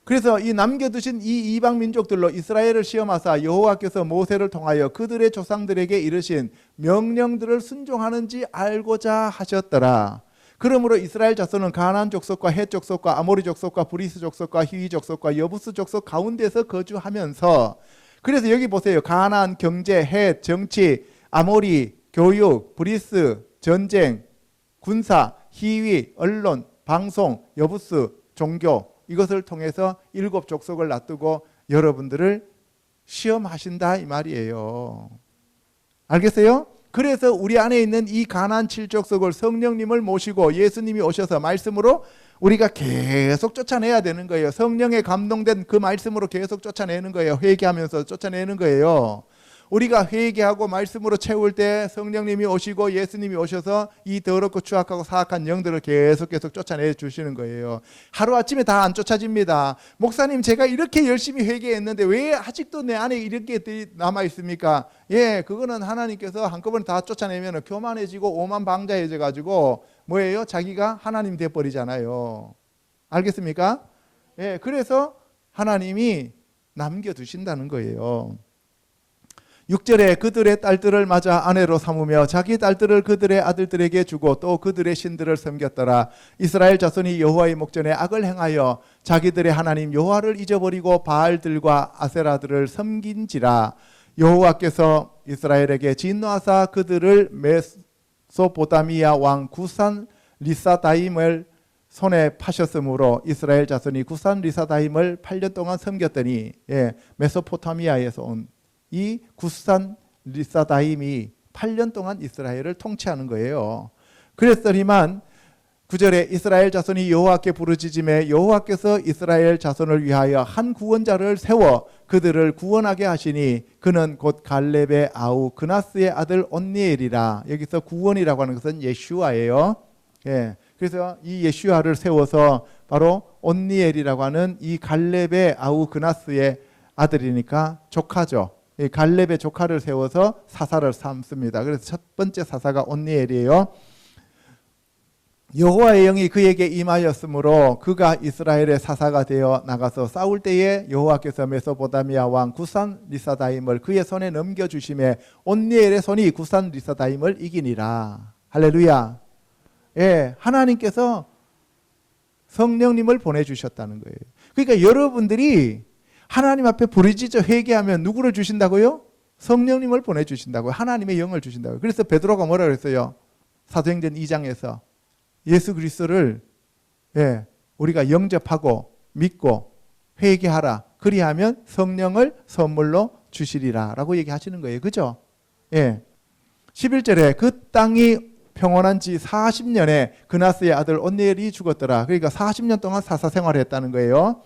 그래서 이 남겨두신 이 이방 민족들로 이스라엘을 시험하사 여호와께서 모세를 통하여 그들의 조상들에게 이르신 명령들을 순종하는지 알고자 하셨더라. 그러므로 이스라엘 자손은 가나안 족속과 헷 족속과 아모리 족속과 브리스 족속과 히위 족속과 여부스 족속 가운데서 거주하면서 그래서 여기 보세요. 가나안 경제, 헷 정치, 아모리 교육, 브리스 전쟁, 군사, 히위 언론, 방송, 여부스 종교 이것을 통해서 7 족속을 놔두고 여러분들을 시험하신다 이 말이에요. 알겠어요? 그래서 우리 안에 있는 이 가나안 7족속을 성령님을 모시고 예수님이 오셔서 말씀으로 우리가 계속 쫓아내야 되는 거예요. 성령에 감동된 그 말씀으로 계속 쫓아내는 거예요. 회개하면서 쫓아내는 거예요. 우리가 회개하고 말씀으로 채울 때 성령님이 오시고 예수님이 오셔서 이 더럽고 추악하고 사악한 영들을 계속 쫓아내 주시는 거예요. 하루아침에 다 안 쫓아집니다. 목사님 제가 이렇게 열심히 회개했는데 왜 아직도 내 안에 이렇게 남아 있습니까? 예, 그거는 하나님께서 한꺼번에 다 쫓아내면 교만해지고 오만방자해져 가지고 뭐예요? 자기가 하나님 돼 버리잖아요. 알겠습니까? 예, 그래서 하나님이 남겨두신다는 거예요. 6절에 그들의 딸들을 맞아 아내로 삼으며 자기 딸들을 그들의 아들들에게 주고 또 그들의 신들을 섬겼더라. 이스라엘 자손이 여호와의 목전에 악을 행하여 자기들의 하나님 여호와를 잊어버리고 바알들과 아세라들을 섬긴지라. 여호와께서 이스라엘에게 진노하사 그들을 메소포타미아 왕 구산 리사다임을 손에 파셨으므로 이스라엘 자손이 구산 리사다임을 8년 동안 섬겼더니 메소포타미아에서 온 이 구산 리사다임이 8년 동안 이스라엘을 통치하는 거예요. 그랬더니만 9절에 이스라엘 자손이 여호와께 부르짖음에 여호와께서 이스라엘 자손을 위하여 한 구원자를 세워 그들을 구원하게 하시니 그는 곧 갈렙의 아우 그나스의 아들 온니엘이라. 여기서 구원이라고 하는 것은 예슈아예요. 예, 그래서 이 예슈아를 세워서 바로 온니엘이라고 하는 이 갈렙의 아우 그나스의 아들이니까 조카죠. 이 갈렙의 조카를 세워서 사사를 삼습니다. 그래서 첫 번째 사사가 온니엘이에요. 여호와의 영이 그에게 임하였으므로 그가 이스라엘의 사사가 되어 나가서 싸울 때에 여호와께서 메소포타미아 왕 구산 리사다임을 그의 손에 넘겨주심에 온니엘의 손이 구산 리사다임을 이기니라. 할렐루야. 예, 하나님께서 성령님을 보내주셨다는 거예요. 그러니까 여러분들이 하나님 앞에 부르짖어 회개하면 누구를 주신다고요? 성령님을 보내주신다고요. 하나님의 영을 주신다고요. 그래서 베드로가 뭐라 그랬어요? 사도행전 2장에서 예수 그리스도를 우리가 영접하고 믿고 회개하라. 그리하면 성령을 선물로 주시리라 라고 얘기하시는 거예요. 그죠? 예. 11절에 그 땅이 평온한 지 40년에 그나스의 아들 온니엘이 죽었더라. 그러니까 40년 동안 사사 생활을 했다는 거예요.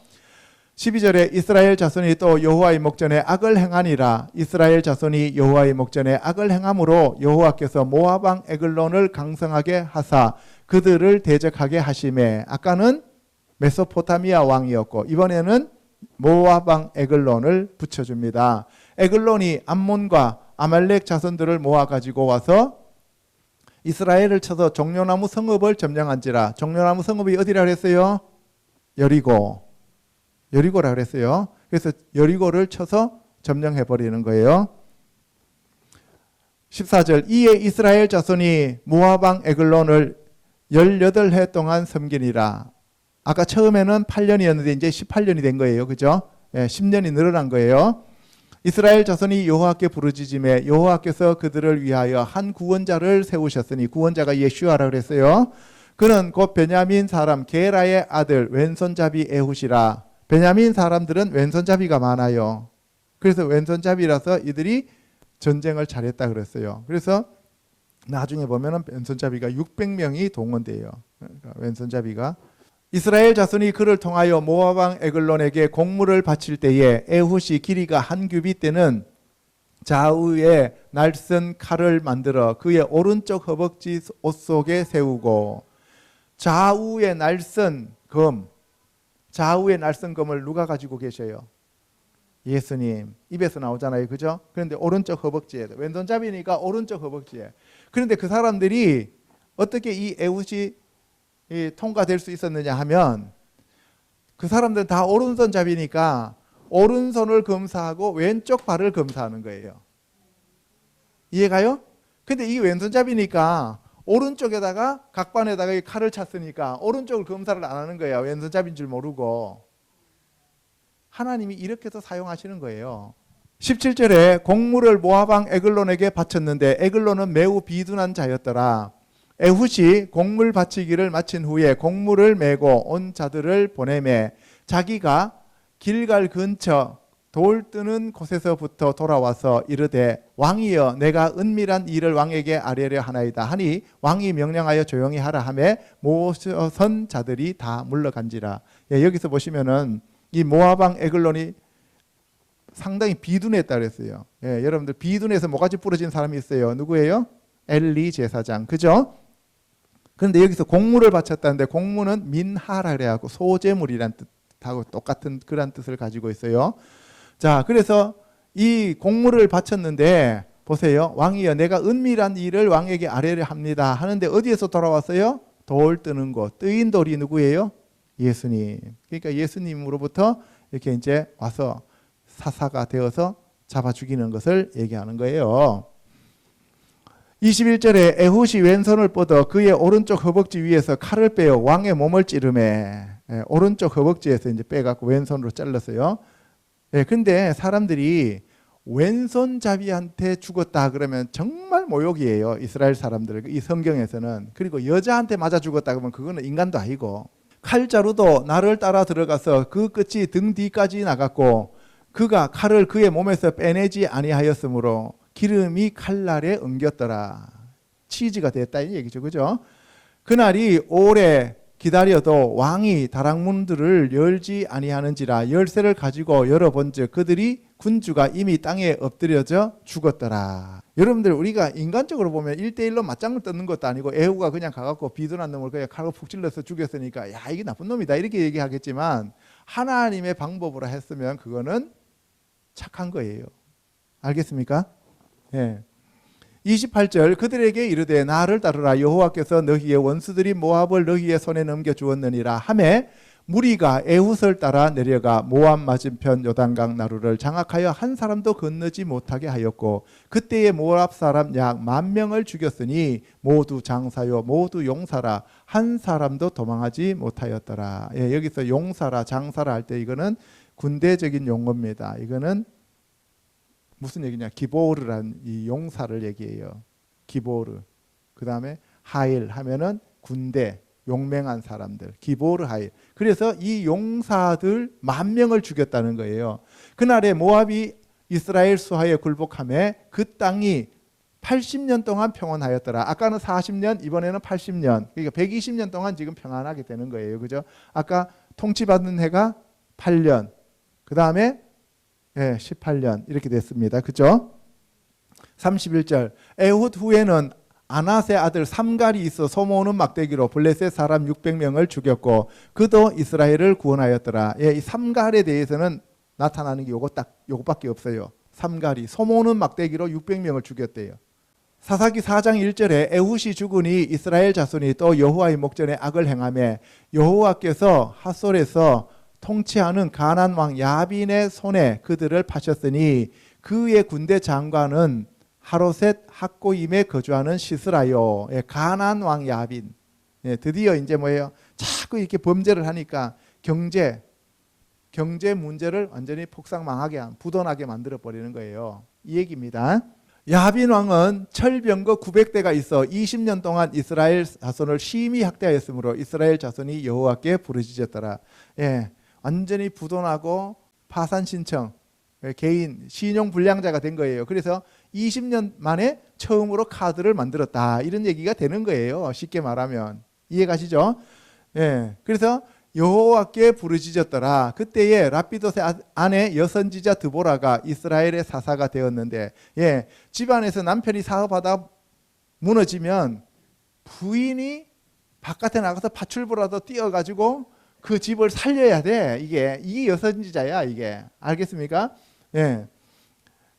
12절에 이스라엘 자손이 또 여호와의 목전에 악을 행하니라. 이스라엘 자손이 여호와의 목전에 악을 행함으로 여호와께서 모압 왕 에글론을 강성하게 하사 그들을 대적하게 하심에, 아까는 메소포타미아 왕이었고 이번에는 모압 왕 에글론을 붙여줍니다. 에글론이 암몬과 아말렉 자손들을 모아가지고 와서 이스라엘을 쳐서 종려나무 성읍을 점령한지라. 종려나무 성읍이 어디라 그랬어요? 여리고라 그랬어요. 그래서 여리고를 쳐서 점령해버리는 거예요. 14절 이에 이스라엘 자손이 모압 왕 에글론을 18해 동안 섬기니라. 아까 처음에는 8년이었는데 이제 18년이 된 거예요. 그죠? 10년이 늘어난 거예요. 이스라엘 자손이 여호와께 부르짖음에 여호와께서 그들을 위하여 한 구원자를 세우셨으니, 구원자가 예슈아라 그랬어요. 그는 곧 베냐민 사람 게라의 아들 왼손잡이 에훗이라. 베냐민 사람들은 왼손잡이가 많아요. 그래서 왼손잡이라서 이들이 전쟁을 잘했다 그랬어요. 그래서 나중에 보면은 왼손잡이가 600명이 동원돼요. 그러니까 왼손잡이가. 이스라엘 자손이 그를 통하여 모압 왕 에글론에게 공물을 바칠 때에 에훗이 길이가 한 규빗 되는 좌우에 날선 칼을 만들어 그의 오른쪽 허벅지 옷 속에 세우고, 좌우에 날선 검을 누가 가지고 계셔요? 예수님. 입에서 나오잖아요. 그죠? 그런데 오른쪽 허벅지에, 왼손잡이니까 오른쪽 허벅지에. 그런데 그 사람들이 어떻게 이 에훗이 통과될 수 있었느냐 하면, 그 사람들은 다 오른손잡이니까 오른손을 검사하고 왼쪽 발을 검사하는 거예요. 이해가요? 근데 이 왼손잡이니까 오른쪽에다가 각반에다가 이 칼을 찼으니까 오른쪽을 검사를 안 하는 거예요. 왼손잡이인 줄 모르고. 하나님이 이렇게 해서 사용하시는 거예요. 17절에 곡물을 모압 왕 에글론에게 바쳤는데 에글론은 매우 비둔한 자였더라. 에훗이 곡물 바치기를 마친 후에 곡물을 메고 온 자들을 보내매 자기가 길갈 근처 돌 뜨는 곳에서부터 돌아와서 이르되 왕이여 내가 은밀한 일을 왕에게 아뢰려 하나이다 하니 왕이 명령하여 조용히 하라 하매 모서선 자들이 다 물러간지라. 여기서 보시면은 이 모압 왕 에글론이 상당히 비둔했다 그랬어요. 여러분들 비둔해서 모가지 부러진 사람이 있어요. 누구예요? 엘리 제사장. 그죠? 그런데 여기서 곡물을 바쳤다는데 곡물은 민하라 그래갖고 소재물이란 뜻하고 똑같은 그런 뜻을 가지고 있어요. 자, 그래서 이 곡물을 바쳤는데 보세요. 왕이여 내가 은밀한 일을 왕에게 아뢰려 합니다 하는데 어디에서 돌아왔어요? 돌 뜨는 곳. 뜨인 돌이 누구예요? 예수님. 그러니까 예수님으로부터 이렇게 이제 와서 사사가 되어서 잡아 죽이는 것을 얘기하는 거예요. 21절에 에훗이 왼손을 뻗어 그의 오른쪽 허벅지 위에서 칼을 빼어 왕의 몸을 찌르매, 오른쪽 허벅지에서 이제 빼갖고 왼손으로 잘랐어요. 근데 사람들이 왼손잡이한테 죽었다 그러면 정말 모욕이에요. 이스라엘 사람들, 이 성경에서는. 그리고 여자한테 맞아 죽었다 그러면 그거는 인간도 아니고, 칼자루도 나를 따라 들어가서 그 끝이 등 뒤까지 나갔고 그가 칼을 그의 몸에서 빼내지 아니하였으므로 기름이 칼날에 엉겼더라. 치즈가 됐다 이 얘기죠. 그죠? 그날이 오래 기다려도 왕이 다락문들을 열지 아니하는지라 열쇠를 가지고 열어본즉 그들이 군주가 이미 땅에 엎드려져 죽었더라. 여러분들 우리가 인간적으로 보면 1대1로 맞짱을 뜯는 것도 아니고 에후가 그냥 가갖고 비둔한 놈을 그냥 칼로 푹 찔러서 죽였으니까 야 이게 나쁜 놈이다 이렇게 얘기하겠지만 하나님의 방법으로 했으면 그거는 착한 거예요. 알겠습니까? 28절 그들에게 이르되 나를 따르라 여호와께서 너희의 원수들이 모압을 너희의 손에 넘겨 주었느니라 하매 무리가 에훗을 따라 내려가 모압 맞은편 요단강 나루를 장악하여 한 사람도 건너지 못하게 하였고 그때에 모압 사람 약 10,000명을 죽였으니 모두 장사요 모두 용사라 한 사람도 도망하지 못하였더라. 여기서 용사라 장사라 할 때 이거는 군대적인 용어입니다. 이거는 무슨 얘기냐? 기보르란 이 용사를 얘기해요. 기보르. 그 다음에 하일 하면은 군대, 용맹한 사람들. 기보르 하일. 그래서 이 용사들 10,000명을 죽였다는 거예요. 그날에 모압이 이스라엘 수하에 굴복하며 그 땅이 80년 동안 평온하였더라. 아까는 40년, 이번에는 80년. 그러니까 120년 동안 지금 평안하게 되는 거예요. 그죠? 아까 통치받는 해가 8년. 그 다음에 18년 이렇게 됐습니다. 그죠? 31절. 에훗 후에는 아낫의 아들 삼갈이 있어 소모는 막대기로 블레셋 사람 600명을 죽였고 그도 이스라엘을 구원하였더라. 이 삼갈에 대해서는 나타나는 게 요것밖에 없어요. 삼갈이 소모는 막대기로 600명을 죽였대요. 사사기 4장 1절에 에훗이 죽으니 이스라엘 자손이 또 여호와의 목전에 악을 행하며 여호와께서 핫솔에서 통치하는 가나안 왕 야빈의 손에 그들을 파셨으니 그의 군대 장관은 하로셋 학고임에 거주하는 시스라요. 가나안 왕 야빈. 드디어 이제 뭐예요? 자꾸 이렇게 범죄를 하니까 경제 문제를 완전히 폭삭망하게 부도나게 만들어 버리는 거예요. 이 얘기입니다. 야빈 왕은 철병거 900대가 있어 20년 동안 이스라엘 자손을 심히 학대하였으므로 이스라엘 자손이 여호와께 부르짖었더라. 완전히 부도나고 파산 신청, 개인 신용 불량자가 된 거예요. 그래서 20년 만에 처음으로 카드를 만들었다. 이런 얘기가 되는 거예요. 쉽게 말하면. 이해가시죠? 그래서 여호와께 부르짖었더라. 그때에 라피도의 아내 여선지자 드보라가 이스라엘의 사사가 되었는데, 집안에서 남편이 사업하다 무너지면 부인이 바깥에 나가서 파출부라도 뛰어가지고 그 집을 살려야 돼. 이게 여선지자야. 이게 알겠습니까?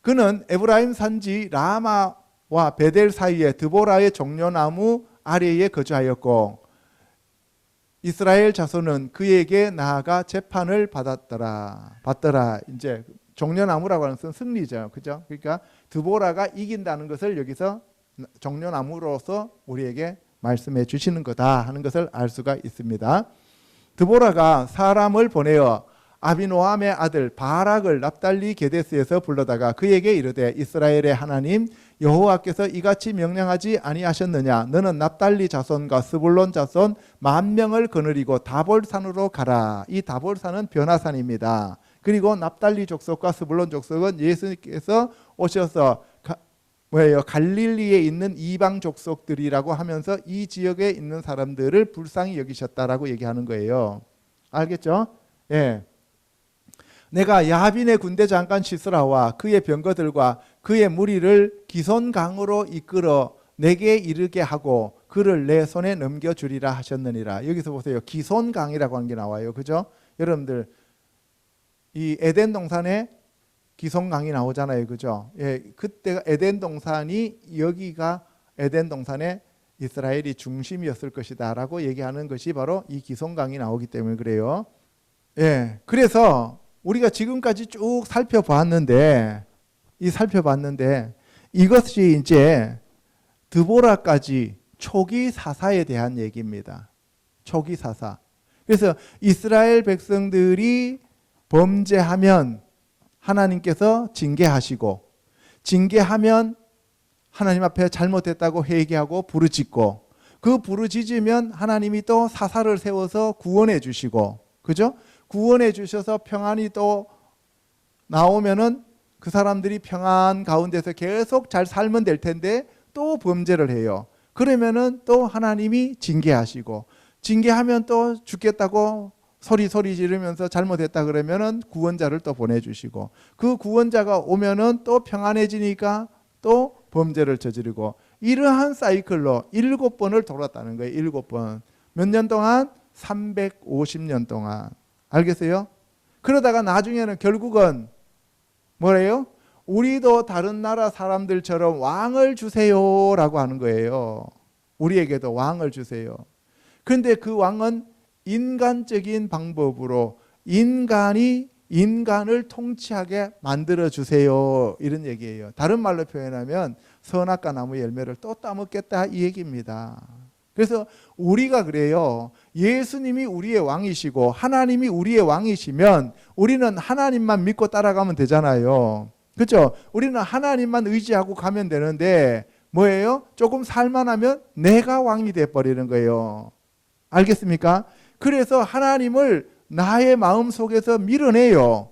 그는 에브라임 산지 라마와 베델 사이에 드보라의 종려나무 아래에 거주하였고 이스라엘 자손은 그에게 나아가 재판을 받더라. 이제 종려나무라고 하는 것은 승리죠. 그죠? 그러니까 드보라가 이긴다는 것을 여기서 종려나무로서 우리에게 말씀해 주시는 거다 하는 것을 알 수가 있습니다. 드보라가 사람을 보내어 아비노함의 아들 바락을 납달리 게데스에서 불러다가 그에게 이르되 이스라엘의 하나님 여호와께서 이같이 명령하지 아니하셨느냐 너는 납달리 자손과 스불론 자손 10,000명을 거느리고 다볼산으로 가라. 이 다볼산은 변화산입니다. 그리고 납달리 족속과 스불론 족속은 예수님께서 오셔서 갈릴리에 있는 이방 족속들이라고 하면서 이 지역에 있는 사람들을 불쌍히 여기셨다라고 얘기하는 거예요. 알겠죠? 내가 야빈의 군대 장관 시스라와 그의 병거들과 그의 무리를 기손강으로 이끌어 내게 이르게 하고 그를 내 손에 넘겨주리라 하셨느니라. 여기서 보세요. 기손강이라고 하는 게 나와요. 그죠? 여러분들 이 에덴 동산에 기손강이 나오잖아요. 그죠? 그때가 에덴 동산이 여기가 에덴 동산의 이스라엘이 중심이었을 것이다 라고 얘기하는 것이 바로 이 기손강이 나오기 때문에 그래요. 그래서 우리가 지금까지 쭉 살펴봤는데 이것이 이제 드보라까지 초기 사사에 대한 얘기입니다. 초기 사사. 그래서 이스라엘 백성들이 범죄하면 하나님께서 징계하시고 징계하면 하나님 앞에 잘못했다고 회개하고 부르짖고 그 부르짖으면 하나님이 또 사사를 세워서 구원해 주시고 그죠? 구원해 주셔서 평안이 또 나오면은 그 사람들이 평안 가운데서 계속 잘 살면 될 텐데 또 범죄를 해요. 그러면은 또 하나님이 징계하시고 징계하면 또 죽겠다고 소리 지르면서 잘못했다 그러면은 구원자를 또 보내주시고 그 구원자가 오면은 또 평안해지니까 또 범죄를 저지르고 이러한 사이클로 7번을 돌았다는 거예요. 7번. 몇 년 동안? 350년 동안. 알겠어요? 그러다가 나중에는 결국은 뭐래요? 우리도 다른 나라 사람들처럼 왕을 주세요라고 하는 거예요. 우리에게도 왕을 주세요. 그런데 그 왕은 인간적인 방법으로 인간을 통치하게 만들어 주세요. 이런 얘기예요. 다른 말로 표현하면 선악과 나무 열매를 또 따먹겠다 이 얘기입니다. 그래서 우리가 그래요. 예수님이 우리의 왕이시고 하나님이 우리의 왕이시면 우리는 하나님만 믿고 따라가면 되잖아요. 그렇죠? 우리는 하나님만 의지하고 가면 되는데 뭐예요? 조금 살만하면 내가 왕이 돼버리는 거예요. 알겠습니까? 그래서 하나님을 나의 마음속에서 밀어내요.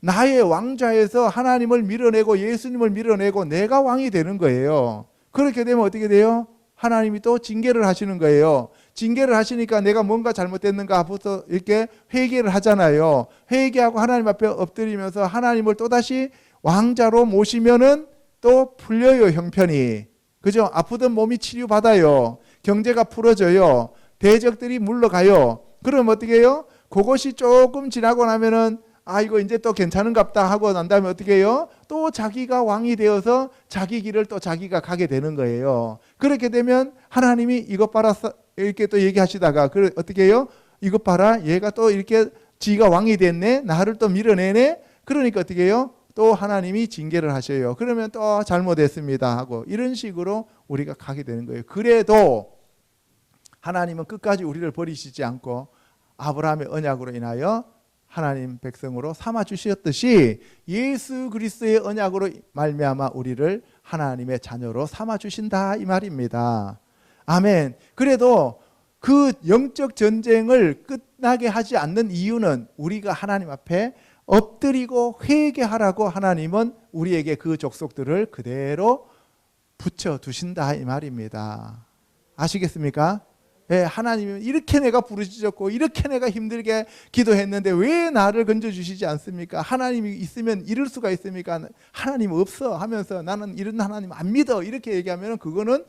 나의 왕좌에서 하나님을 밀어내고 예수님을 밀어내고 내가 왕이 되는 거예요. 그렇게 되면 어떻게 돼요? 하나님이 또 징계를 하시는 거예요. 징계를 하시니까 내가 뭔가 잘못됐는가 앞부터 이렇게 회개를 하잖아요. 회개하고 하나님 앞에 엎드리면서 하나님을 또다시 왕자로 모시면은 또 풀려요, 형편이. 그죠? 아프던 몸이 치료받아요. 경제가 풀어져요. 대적들이 물러가요. 그럼 어떻게 해요? 그것이 조금 지나고 나면은 이거 이제 또 괜찮은갑다 하고 난 다음에 어떻게 해요? 또 자기가 왕이 되어서 자기 길을 또 자기가 가게 되는 거예요. 그렇게 되면 하나님이 이것 봐라 이렇게 또 얘기하시다가 어떻게 해요? 이것 봐라, 얘가 또 이렇게 지가 왕이 됐네, 나를 또 밀어내네. 그러니까 어떻게 해요? 또 하나님이 징계를 하셔요. 그러면 또 잘못했습니다 하고 이런 식으로 우리가 가게 되는 거예요. 그래도 하나님은 끝까지 우리를 버리시지 않고 아브라함의 언약으로 인하여 하나님 백성으로 삼아 주셨듯이 예수 그리스도의 언약으로 말미암아 우리를 하나님의 자녀로 삼아 주신다 이 말입니다. 아멘. 그래도 그 영적 전쟁을 끝나게 하지 않는 이유는 우리가 하나님 앞에 엎드리고 회개하라고 하나님은 우리에게 그 족속들을 그대로 붙여 두신다 이 말입니다. 아시겠습니까? 예, 하나님은 이렇게 내가 부르짖었고 이렇게 내가 힘들게 기도했는데 왜 나를 건져주시지 않습니까? 하나님이 있으면 이럴 수가 있습니까? 하나님 없어 하면서 나는 이런 하나님 안 믿어 이렇게 얘기하면 그거는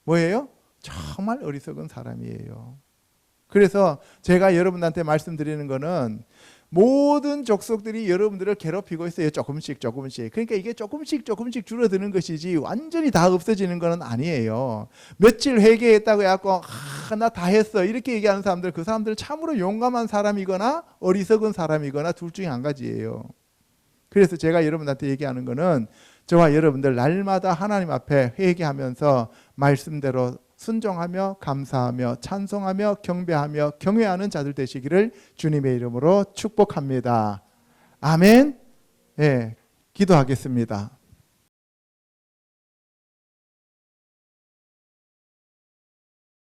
뭐예요? 정말 어리석은 사람이에요. 그래서 제가 여러분한테 말씀드리는 거는 모든 족속들이 여러분들을 괴롭히고 있어요. 조금씩. 그러니까 이게 조금씩 줄어드는 것이지 완전히 다 없어지는 건 아니에요. 며칠 회개했다고 해갖고 나 다 했어 이렇게 얘기하는 사람들, 그 사람들은 참으로 용감한 사람이거나 어리석은 사람이거나 둘 중에 한 가지예요. 그래서 제가 여러분한테 얘기하는 거는 저와 여러분들 날마다 하나님 앞에 회개하면서 말씀대로 순종하며 감사하며 찬송하며 경배하며 경외하는 자들 되시기를 주님의 이름으로 축복합니다. 아멘. 예, 기도하겠습니다.